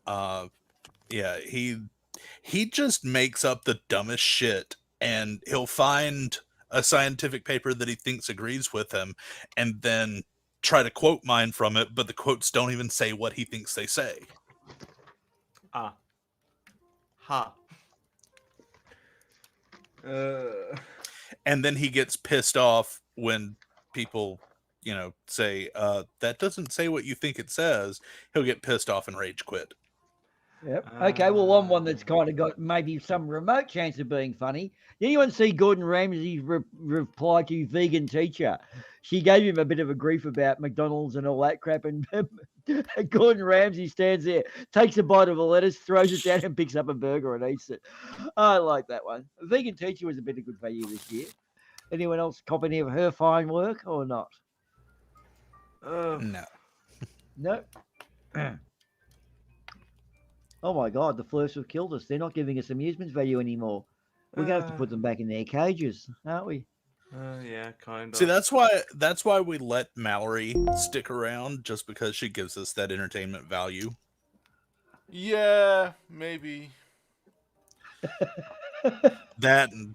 Yeah, he just makes up the dumbest shit, and he'll find a scientific paper that he thinks agrees with him, and then try to quote mine from it, but the quotes don't even say what he thinks they say. Ha. And then he gets pissed off when people, say, that doesn't say what you think it says. He'll get pissed off and rage quit. Yep. Okay, well, one that's kind of got maybe some remote chance of being funny. Did anyone see Gordon Ramsay's reply to Vegan Teacher? She gave him a bit of a grief about McDonald's and all that crap, and Gordon Ramsay stands there, takes a bite of a lettuce, throws it down, and picks up a burger and eats it. I like that one. Vegan Teacher was a bit of good value this year. Anyone else cop any of her fine work or not? No. No. Oh my God, the Flirts have killed us. They're not giving us amusement value anymore. We're going to have to put them back in their cages, aren't we? Yeah, kind of. See, that's why we let Mallory stick around, just because she gives us that entertainment value. Yeah, maybe. That, and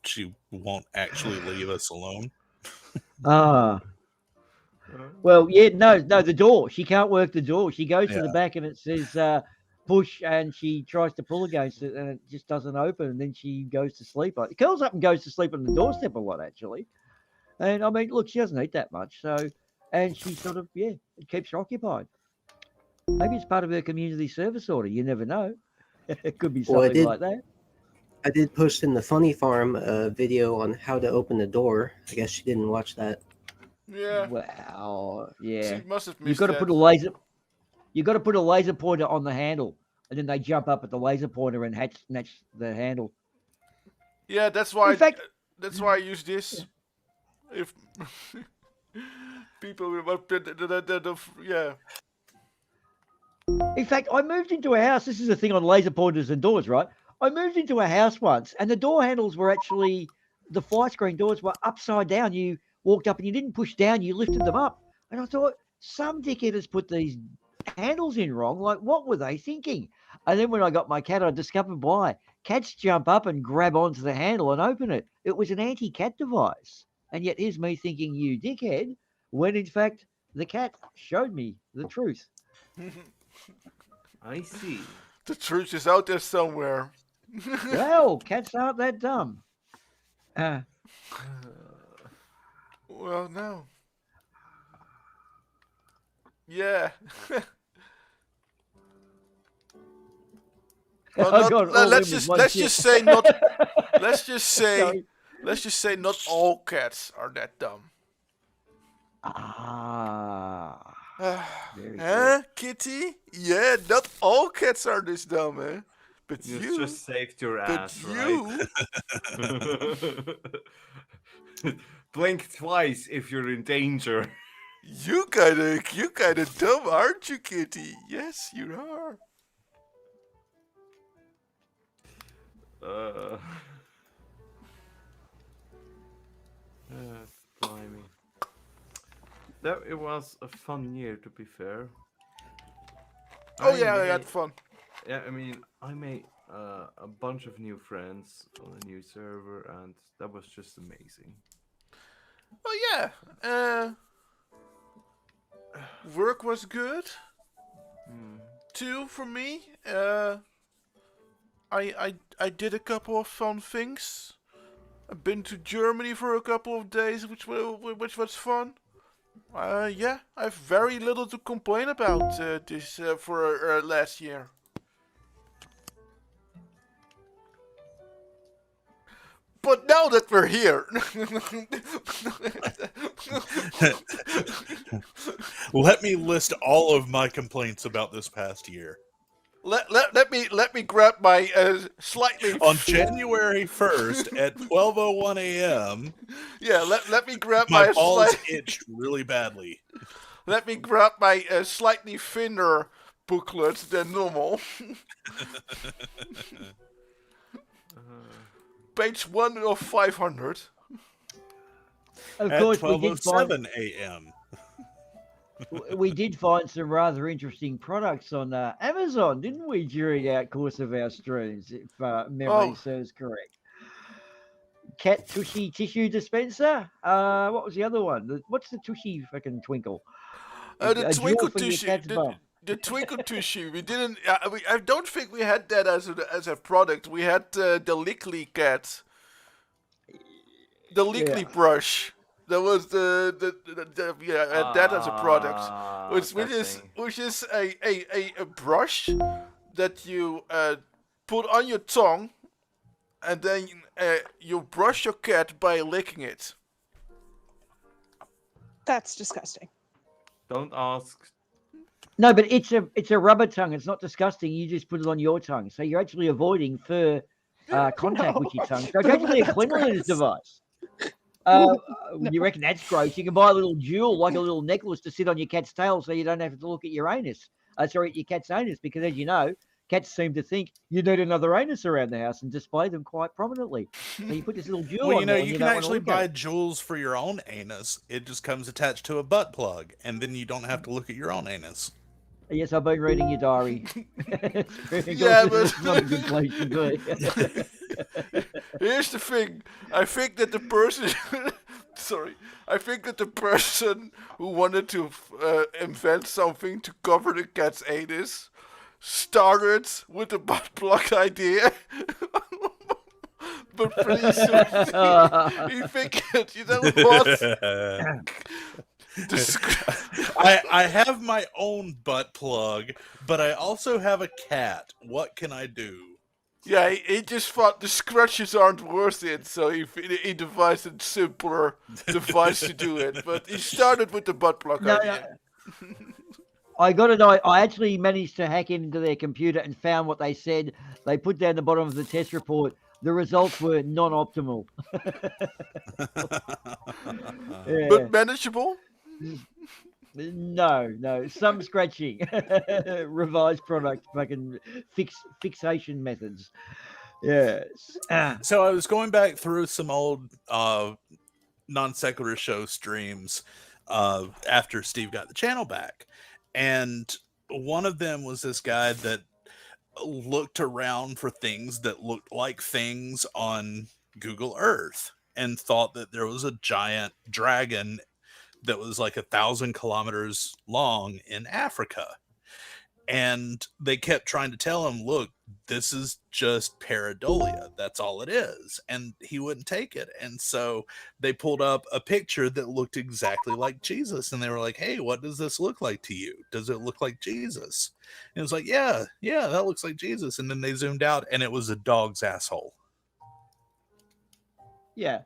she won't actually leave us alone. Ah. Uh, Well, yeah, no, the door. She can't work the door. She goes to Yeah. the back and it says push, and she tries to pull against it, and it just doesn't open. And then she goes to sleep. It curls up and goes to sleep on the doorstep a lot, actually. And I mean, look, she doesn't eat that much, so and she sort of it keeps her occupied. Maybe it's part of her community service order. You never know. It could be Well, something like that. I did post in the Funny Farm a video on how to open the door. I guess she didn't watch that. Yeah, Wow, she yeah. must have You missed got to that. put a laser. You got to put a laser pointer on the handle, and then they jump up at the laser pointer and snatch the handle. Yeah, that's In why. fact, That's why I use this. If people will, yeah. in fact, I moved into a house. This is a thing on laser pointers and doors, right? I moved into a house once, and the door handles were actually the fly screen doors were upside down. You walked up and you didn't push down; you lifted them up. And I thought some dickhead has put these handles in wrong. Like, what were they thinking? And then when I got my cat, I discovered why. Cats jump up and grab onto the handle and open it. It was an anti-cat device. And yet here's me thinking, you dickhead, when in fact the cat showed me the truth. I see. The truth is out there somewhere. Well, cats aren't that dumb. Well, no. Yeah. Well, I not, got le- all let's in with just one let's shit. just say not. Let's just say Sorry. let's just say not all cats are that dumb. Ah, very Huh, Kitty? Yeah, not all cats are this dumb, eh? But You you, just saved your but ass, you, right? Blink twice if you're in danger. you kinda dumb, aren't you, Kitty? Yes, you are. Uh, blimey. That it was a fun year, to be fair. Oh yeah, I had fun. Yeah, I mean, I made a bunch of new friends on a new server, and that was just amazing. Oh yeah. Work was good too for me. I did a couple of fun things. I've been to Germany for a couple of days, which was fun. Yeah, I have very little to complain about this for last year. But now that we're here, Let me list all of my complaints about this past year. let me grab my slightly On January 1st at 12:01 a.m., yeah let me grab my my balls itched really badly. let me grab my slightly thinner booklet than normal. Page 1 of 500. Of At course, we did find 12:07 a.m. we did find some rather interesting products on Amazon, didn't we, during our course of our streams, if memory serves correct? Cat Tushy tissue dispenser. What was the other one? What's the Tushy fucking twinkle? The A twinkle jewel for your tushy. cat's bum. The twinkle tushy. We didn't. I don't think we had that as a product. We had the Lickly cat. The Lickly brush. That was that as a product, which is a brush that you put on your tongue, and then you brush your cat by licking it. That's disgusting. Don't ask. No, but it's a rubber tongue. It's not disgusting. You just put it on your tongue, so you're actually avoiding fur contact with your tongue. So it's actually a That's cleanliness gross. device. You reckon that's gross? You can buy a little jewel, like a little necklace, to sit on your cat's tail, so you don't have to look at your anus. Sorry, at your cat's anus, because as you know, cats seem to think you need another anus around the house and display them quite prominently. So you put this little jewel Well, on there and you you can don't want to actually look at buy it. jewels for your own anus. It just comes attached to a butt plug, and then you don't have to look at your own anus. Yes, I've been reading your diary. Yeah, It's not a good place to be. Here's the thing. I think that the person, sorry, I think that the person who wanted to invent something to cover the cat's anus started with the butt plug idea. But pretty soon he figured, you know what? I have my own butt plug, but I also have a cat. What can I do? Yeah, he just thought the scratches aren't worth it, so he devised a simpler device to do it. But he started with the butt plug No, idea. I got to know. I actually managed to hack into their computer and found what they said. They put down the bottom of the test report. The results were non-optimal. Yeah. But manageable? No, some scratching. Revised product, fucking fixation methods. Yes. So I was going back through some old non sequitur show streams after Steve got the channel back, and one of them was this guy that looked around for things that looked like things on Google Earth and thought that there was a giant dragon that was like 1,000 kilometers long in Africa. And they kept trying to tell him, look, this is just pareidolia. That's all it is. And he wouldn't take it. And so they pulled up a picture that looked exactly like Jesus. And they were like, hey, what does this look like to you? Does it look like Jesus? And it was like, yeah, that looks like Jesus. And then they zoomed out and it was a dog's asshole. Yeah.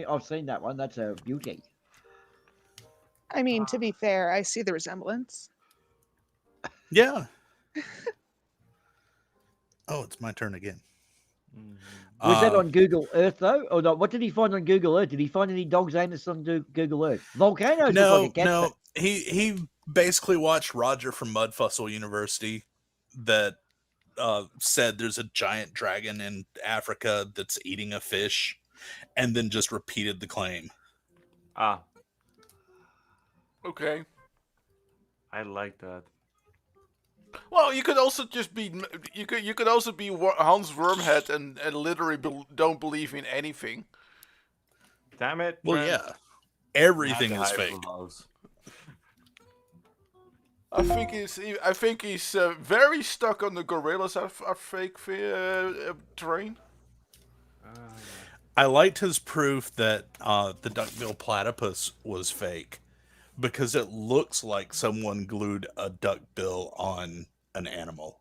I've seen that one. That's a beauty. I mean, to be fair, I see the resemblance. Yeah. Oh, it's my turn again. Was that on Google Earth though, or not? What did he find on Google Earth? Did he find any dog's anus on Google Earth? Volcanoes look like a cat. No. He basically watched Roger from Mudfustle University that said there's a giant dragon in Africa that's eating a fish, and then just repeated the claim. Okay. I like that. Well, you could also just be you could also be Hans Wormhead and literally don't believe in anything. Damn it. Well, Trent. yeah. Everything Not is the fake. hyperhouse. I think he's very stuck on the gorillas are fake train. I liked his proof that the duckbill platypus was fake because it looks like someone glued a duckbill on an animal.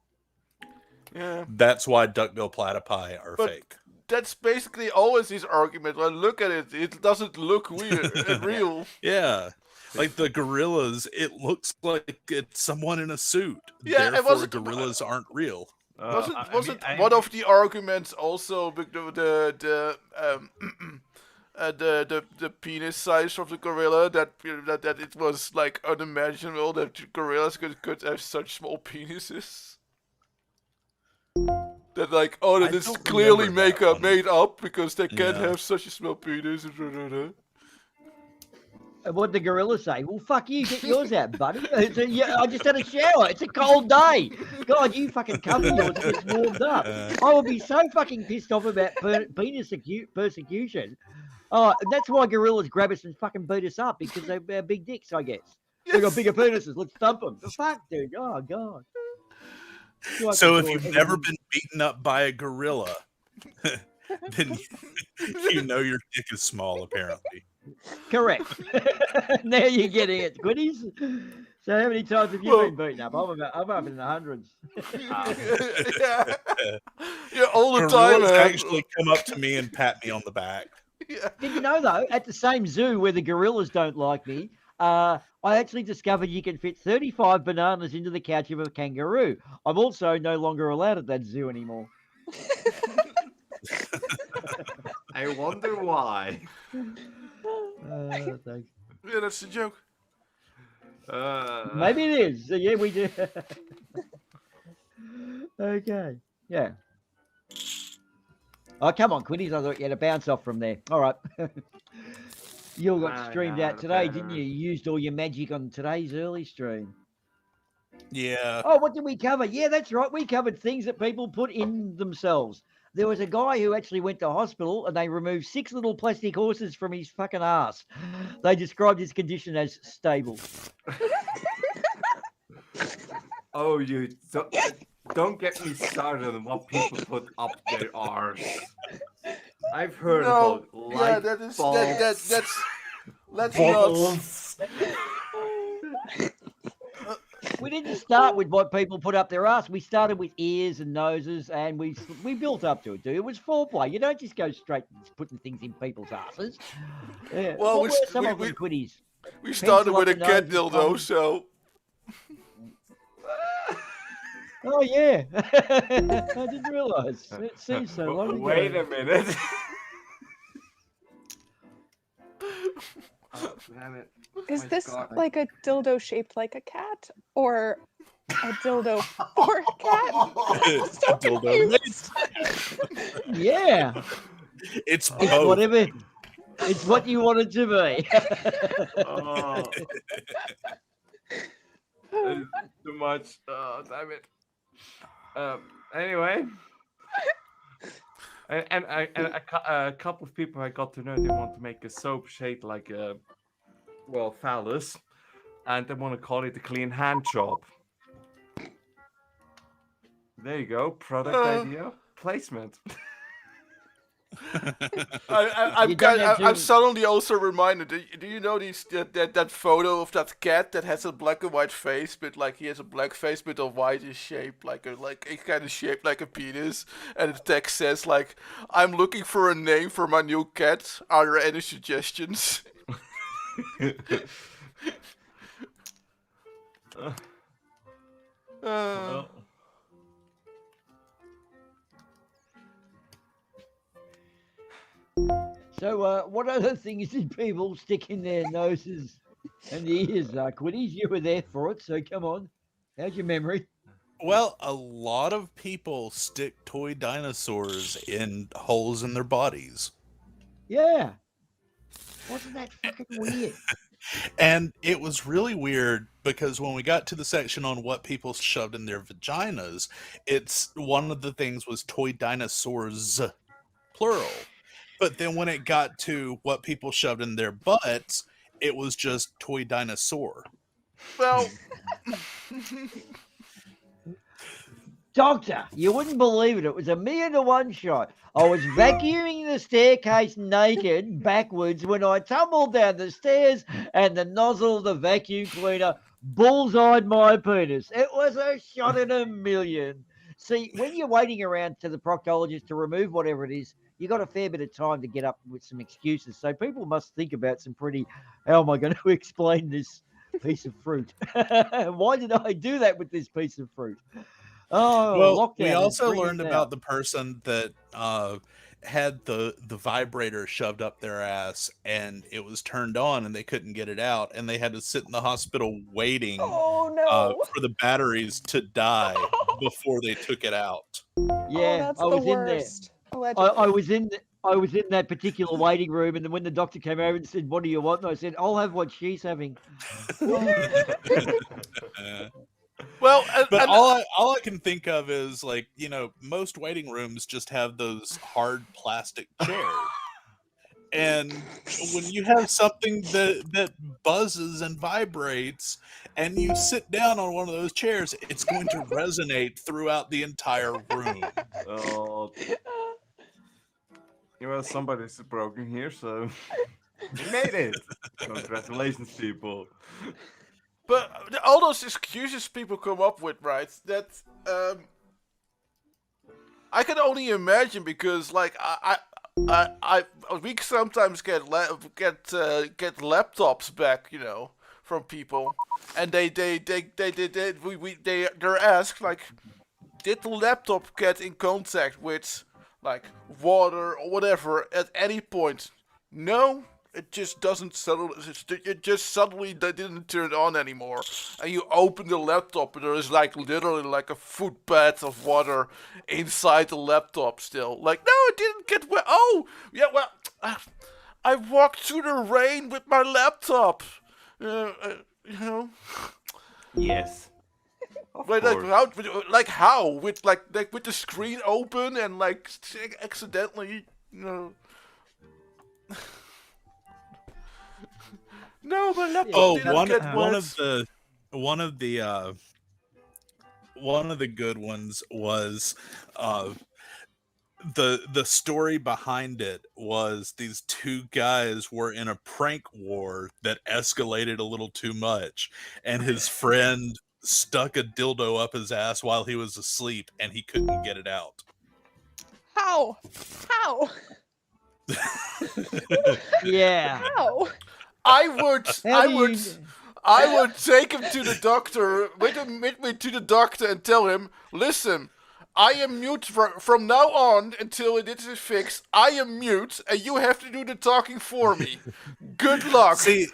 Yeah. That's why duckbill platypi are fake. That's basically always his argument. When look at it, it doesn't look weird, real. Yeah. Like the gorillas, it looks like it's someone in a suit. Yeah, it therefore wasn't gorillas aren't real. Wasn't one of the arguments also the penis size of the gorilla that it was like unimaginable that gorillas could have such small penises? That like that is clearly made up because they can't have such a small penis. And what did the gorilla say? Well, fuck you, get yours out, buddy. I just had a shower. It's a cold day. God, you fucking cover yours and it's warmed up. I would be so fucking pissed off about penis persecution. Oh, that's why gorillas grab us and fucking beat us up, because they're big dicks, I guess. Yes. They got bigger penises. Let's thump them. Fuck, dude. Oh, God. So if you've never been beaten up by a gorilla, then you know your dick is small, apparently. Correct. Now you're getting it, Quiddies. So how many times have you been beaten up? I'm up in the hundreds. Yeah, all the Gorillas time. Actually come up to me and pat me on the back. Yeah. Did you know, though, at the same zoo where the gorillas don't like me, I actually discovered you can fit 35 bananas into the couch of a kangaroo. I'm also no longer allowed at that zoo anymore. I wonder why. Thanks. Yeah, that's the joke. Maybe it is. Yeah, we do. Okay. Yeah. Oh, come on, Quinnies. I thought you had to bounce off from there. All right. You all got streamed out today, didn't you? You used all your magic on today's early stream. Yeah. Oh, what did we cover? Yeah, that's right. We covered things that people put in themselves. There was a guy who actually went to hospital and they removed 6 little plastic horses from his fucking ass. They described his condition as stable. Oh, you don't get me started on what people put up their arse. I've heard No, about yeah, light that is bulbs, that's let's not. bottles. We didn't start with what people put up their ass. We started with ears and noses, and we built up to it, dude. It was foreplay. You don't just go straight putting things in people's asses. Yeah. Well, What we were st- some we- of them, we- Quiddies? We started Pencil with up a the cat nose is dildo, common. so Oh yeah, I didn't realise. It seems so long ago. Wait a minute. Oh, damn it. Is My this God. like a dildo shaped like a cat or a dildo for a cat? I'm so A dildo confused. Yeah, It's it's both. whatever. It's what you want it to be. Oh. It's too much. Oh, damn it. Anyway. And a couple of people I got to know, they want to make a soap shaped like a, well, phallus. And they want to call it a clean hand job. There you go. Product idea. Placement. You don't have I'm to- suddenly also reminded. Do you know that photo of that cat that has a black and white face, but like he has a black face, but the white is shaped like a kind of shaped like a penis, and the text says like, "I'm looking for a name for my new cat. Are there any suggestions?" Well, So, what other things did people stick in their noses and ears, Quiddies? You were there for it, so come on. How's your memory? Well, a lot of people stick toy dinosaurs in holes in their bodies. Yeah. Wasn't that fucking weird? And it was really weird because when we got to the section on what people shoved in their vaginas, it's one of the things was toy dinosaurs, plural. But then when it got to what people shoved in their butts, it was just toy dinosaur. Well, Doctor, you wouldn't believe it. It was a 1,000,000 to 1 shot. I was vacuuming the staircase naked backwards when I tumbled down the stairs and the nozzle of the vacuum cleaner bullseyed my penis. It was a shot in a million. See, when you're waiting around to the proctologist to remove whatever it is, you got a fair bit of time to get up with some excuses. So people must think about some pretty, how am I going to explain this piece of fruit? Why did I do that with this piece of fruit? Oh, Well, lockdown. we is also bringing learned it about out. the person that had the vibrator shoved up their ass and it was turned on and they couldn't get it out and they had to sit in the hospital waiting Oh no. for the batteries to die before they took it out. Yeah, Oh, that's I the was in there. worst. Allegedly. I was in that particular waiting room, and then when the doctor came over and said, "What do you want?" and I said, "I'll have what she's having." well, But all I can think of is like, most waiting rooms just have those hard plastic chairs. And when you have something that buzzes and vibrates and you sit down on one of those chairs, it's going to resonate throughout the entire room. oh. Well, somebody's broken here, so we made it. Congratulations, people. But all those excuses people come up with, right? That I can only imagine because, like, we sometimes get laptops back, from people, and they're asked like, did the laptop get in contact with like water or whatever at any point? No. it just doesn't settle. It just suddenly they didn't turn on anymore. And you open the laptop, and there is like literally like a footbath of water inside the laptop still. Like, no, it didn't get wet. Oh, yeah, well, I walked through the rain with my laptop. You know. Yes. Of Wait, course. like how? With like with the screen open and like accidentally, you know. No, my laptop Oh, didn't get wet. one of the good ones was the story behind it was these two guys were in a prank war that escalated a little too much, and his friend stuck a dildo up his ass while he was asleep and he couldn't get it out. How? How? Yeah. How? I would How do you- I would take him to the doctor, with me to the doctor and tell him, listen, I am mute from now on until it is fixed. I am mute, and you have to do the talking for me. Good luck. See,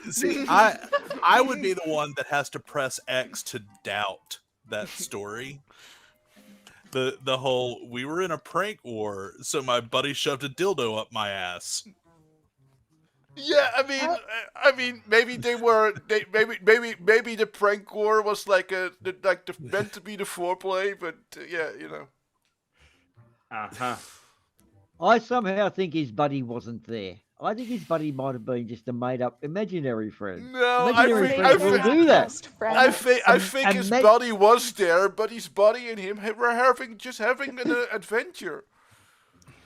I would be the one that has to press X to doubt that story. The whole we were in a prank war, so my buddy shoved a dildo up my ass. Yeah, I mean, maybe maybe the prank war was like meant to be the foreplay, but yeah, you know. Uh-huh. I somehow think his buddy wasn't there. I think his buddy might have been just a made-up imaginary friend. No, Imaginary I friends will do that. Best friend. I think his ma- buddy was there, but his buddy and him were having an adventure.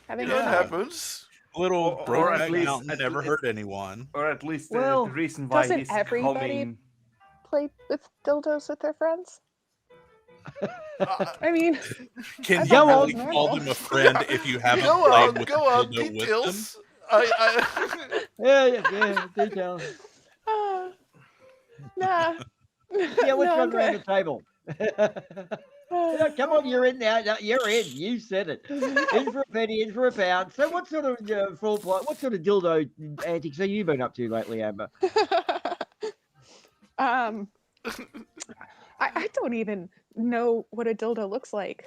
Having That a happens. Little Or broke at back least- mountain never hurt anyone. Or at least Well, the reason why doesn't he's everybody- coming. play with dildos with their friends. Uh, I mean, Can Go you really on. call them a friend if you haven't go played on, with go the on, dildo with them? details. I Yeah, details. nah. Yeah, let's No, run around okay. the table. Yeah, come on, you're in now. No, you're in. You said it. In for a penny, in for a pound. So, what sort of what sort of dildo antics have you been up to lately, Amber? I don't even know what a dildo looks like.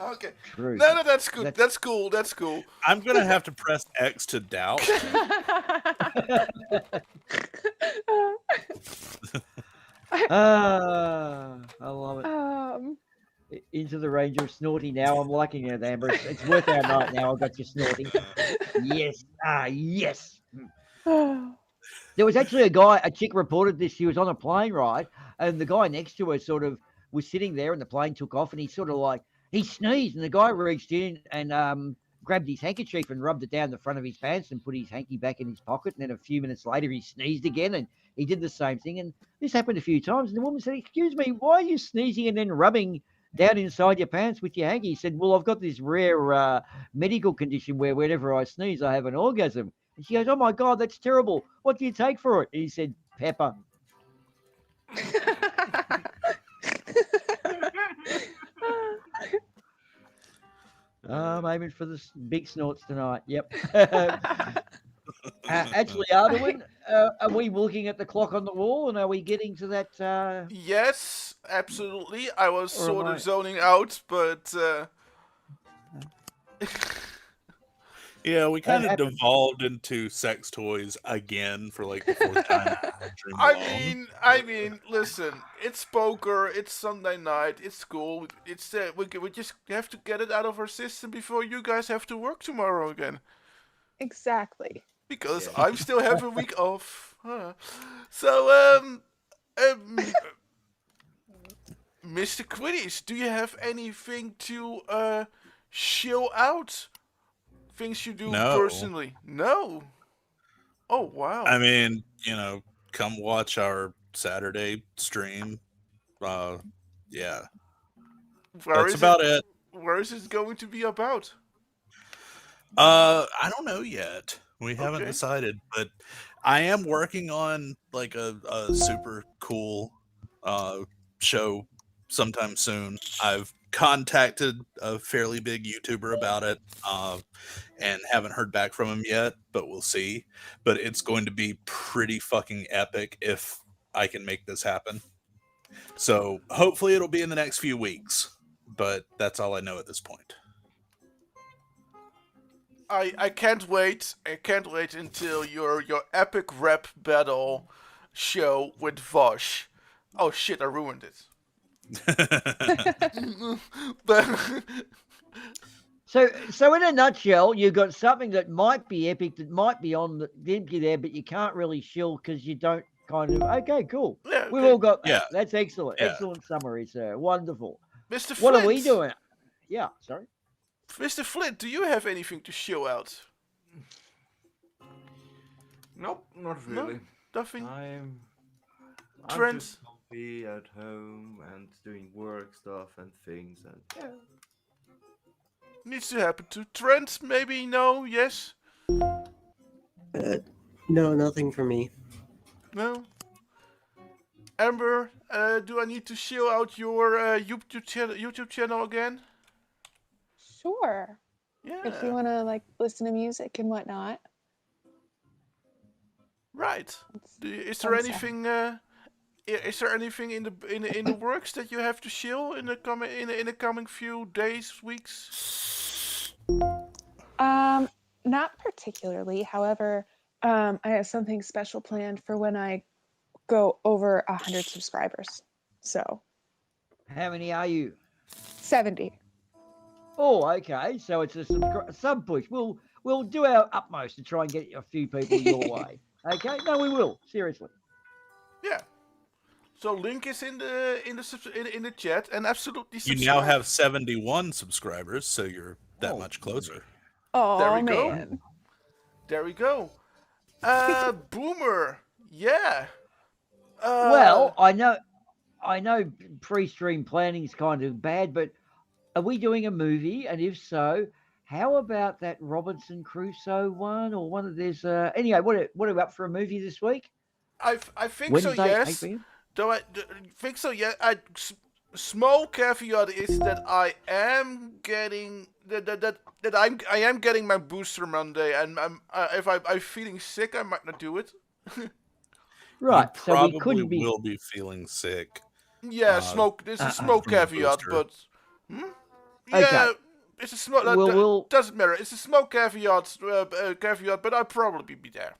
okay. True. No, that's good. That's- That's cool. That's cool. I'm gonna have to press X to doubt. I love it. Um, Into the range of snorty now. I'm liking it, Amber. It's worth our night now. I've got you snorting. Yes. Yes. There was actually a chick reported this. She was on a plane ride, and the guy next to her sort of was sitting there, and the plane took off, and he sort of like, he sneezed, and the guy reached in and grabbed his handkerchief and rubbed it down the front of his pants and put his hanky back in his pocket. And then a few minutes later, he sneezed again, and he did the same thing. And this happened a few times. And the woman said, "Excuse me, why are you sneezing and then rubbing down inside your pants with your hanky?" He said, "Well, I've got this rare medical condition where whenever I sneeze, I have an orgasm." And she goes, "Oh my God, that's terrible. What do you take for it?" And he said, "Pepper." I'm aiming for the big snorts tonight. Yep. Actually, Ardawen, are we looking at the clock on the wall, and are we getting to that? Yes, absolutely. I was Or sort am of I- zoning out, but Yeah, we kind of happens. devolved into sex toys again for like the fourth time. Dream alone. I mean, listen. It's poker. It's Sunday night. It's school. It's we just have to get it out of our system before you guys have to work tomorrow again. exactly. Because I'm still have a week off. So, Mr. Quidditch, do you have anything to chill out? Things you do No. personally? No. Oh wow. I mean, come watch our Saturday stream. Yeah, Where that's is about it. Where is it going to be about? I don't know yet. We haven't Okay. decided, but I am working on like a super cool show sometime soon. I've contacted a fairly big YouTuber about it, and haven't heard back from him yet, but we'll see. But it's going to be pretty fucking epic if I can make this happen. So hopefully it'll be in the next few weeks, but that's all I know at this point. I can't wait. I can't wait until your epic rap battle show with Vosh. Oh shit! I ruined it. But So in a nutshell, you've got something that might be epic, that might be on the empty there, but you can't really shill because you don't kind of. Okay, cool. yeah, We've okay. all got that. Yeah. That's excellent. Yeah. Excellent summary, sir. Wonderful. Mr. What Flint, are we doing? Yeah, sorry. Mr. Flint, do you have anything to show out? Nope, not No? really. Nothing. I'm Trent? just comfy at home and doing work stuff and things, and yeah. Needs to happen to Trent? Maybe no. Yes. No, nothing for me. No. Amber, do I need to show out your YouTube channel again? Sure. Yeah. If you want to like listen to music and whatnot. Right. It's Is there fun stuff. anything? Is there anything in the works that you have to show in the coming few days, weeks? Not particularly. However, I have something special planned for when I go over 100 subscribers. So How many are you? 70. Oh, okay. So it's a sub push. We'll do our utmost to try and get a few people your way. Okay? No, we will. Seriously. Yeah. So link is in the chat, and absolutely You subscribe. now have 71 subscribers, so you're that Oh. much closer. Oh, There we go. man. There we go. Boomer. Yeah. Well, I know pre-stream planning is kind of bad, but are we doing a movie? And if so, how about that Robinson Crusoe one or one of these? Anyway, what are we up for a movie this week? I think Wednesday, so. 8 Yes. p.m. Though I think so. Yeah. Small caveat is that I am getting I am getting my booster Monday, and if I'm feeling sick, I might not do it. Right. You So we probably couldn't be. will be feeling sick. Yeah, smoke. There's a small from the caveat, booster. but yeah, Okay. it's a small. We'll- doesn't matter. It's a small caveat. But I'll probably be there.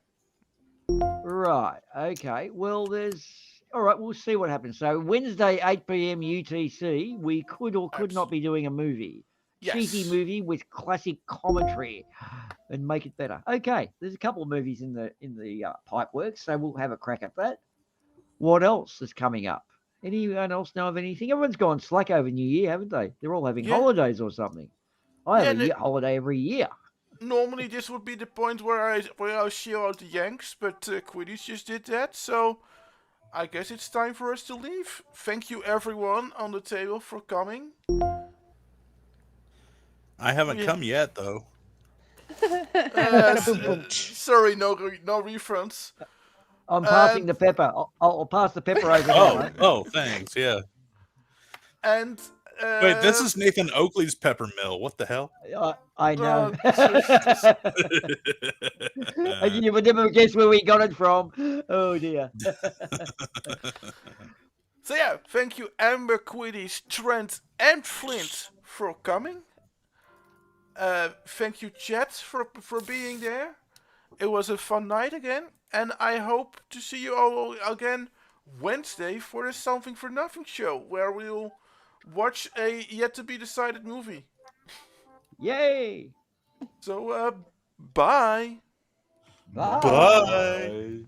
Right. Okay. Well, there's. All right. We'll see what happens. So Wednesday, 8 p.m. UTC, we could or could not be doing a movie. Yes. Cheesy movie with classic commentary and make it better. Okay. There's a couple of movies in the pipe works, so we'll have a crack at that. What else is coming up? Anyone else know of anything? Everyone's gone slack over New Year, haven't they? They're all having Yeah. holidays or something. I have Yeah, a holiday every year. Normally, this would be the point where I show out the Yanks, but Quidditch just did that, so I guess it's time for us to leave. Thank you, everyone on the table, for coming. I haven't Yeah. come yet, though. Sorry, no refunds. I'm passing the pepper. I'll pass the pepper over now. mate. Thanks. Yeah. And Wait, this is Nathan Oakley's pepper mill. What the hell? I know. Oh, And you would never guess where we got it from. Oh dear. So yeah, thank you, Amber, Quidditch, Trent, and Flint for coming. Thank you, chat, for being there. It was a fun night again, and I hope to see you all again Wednesday for the Something for Nothing show, where we'll watch a yet to be decided movie. Yay. So, bye. Bye. Bye.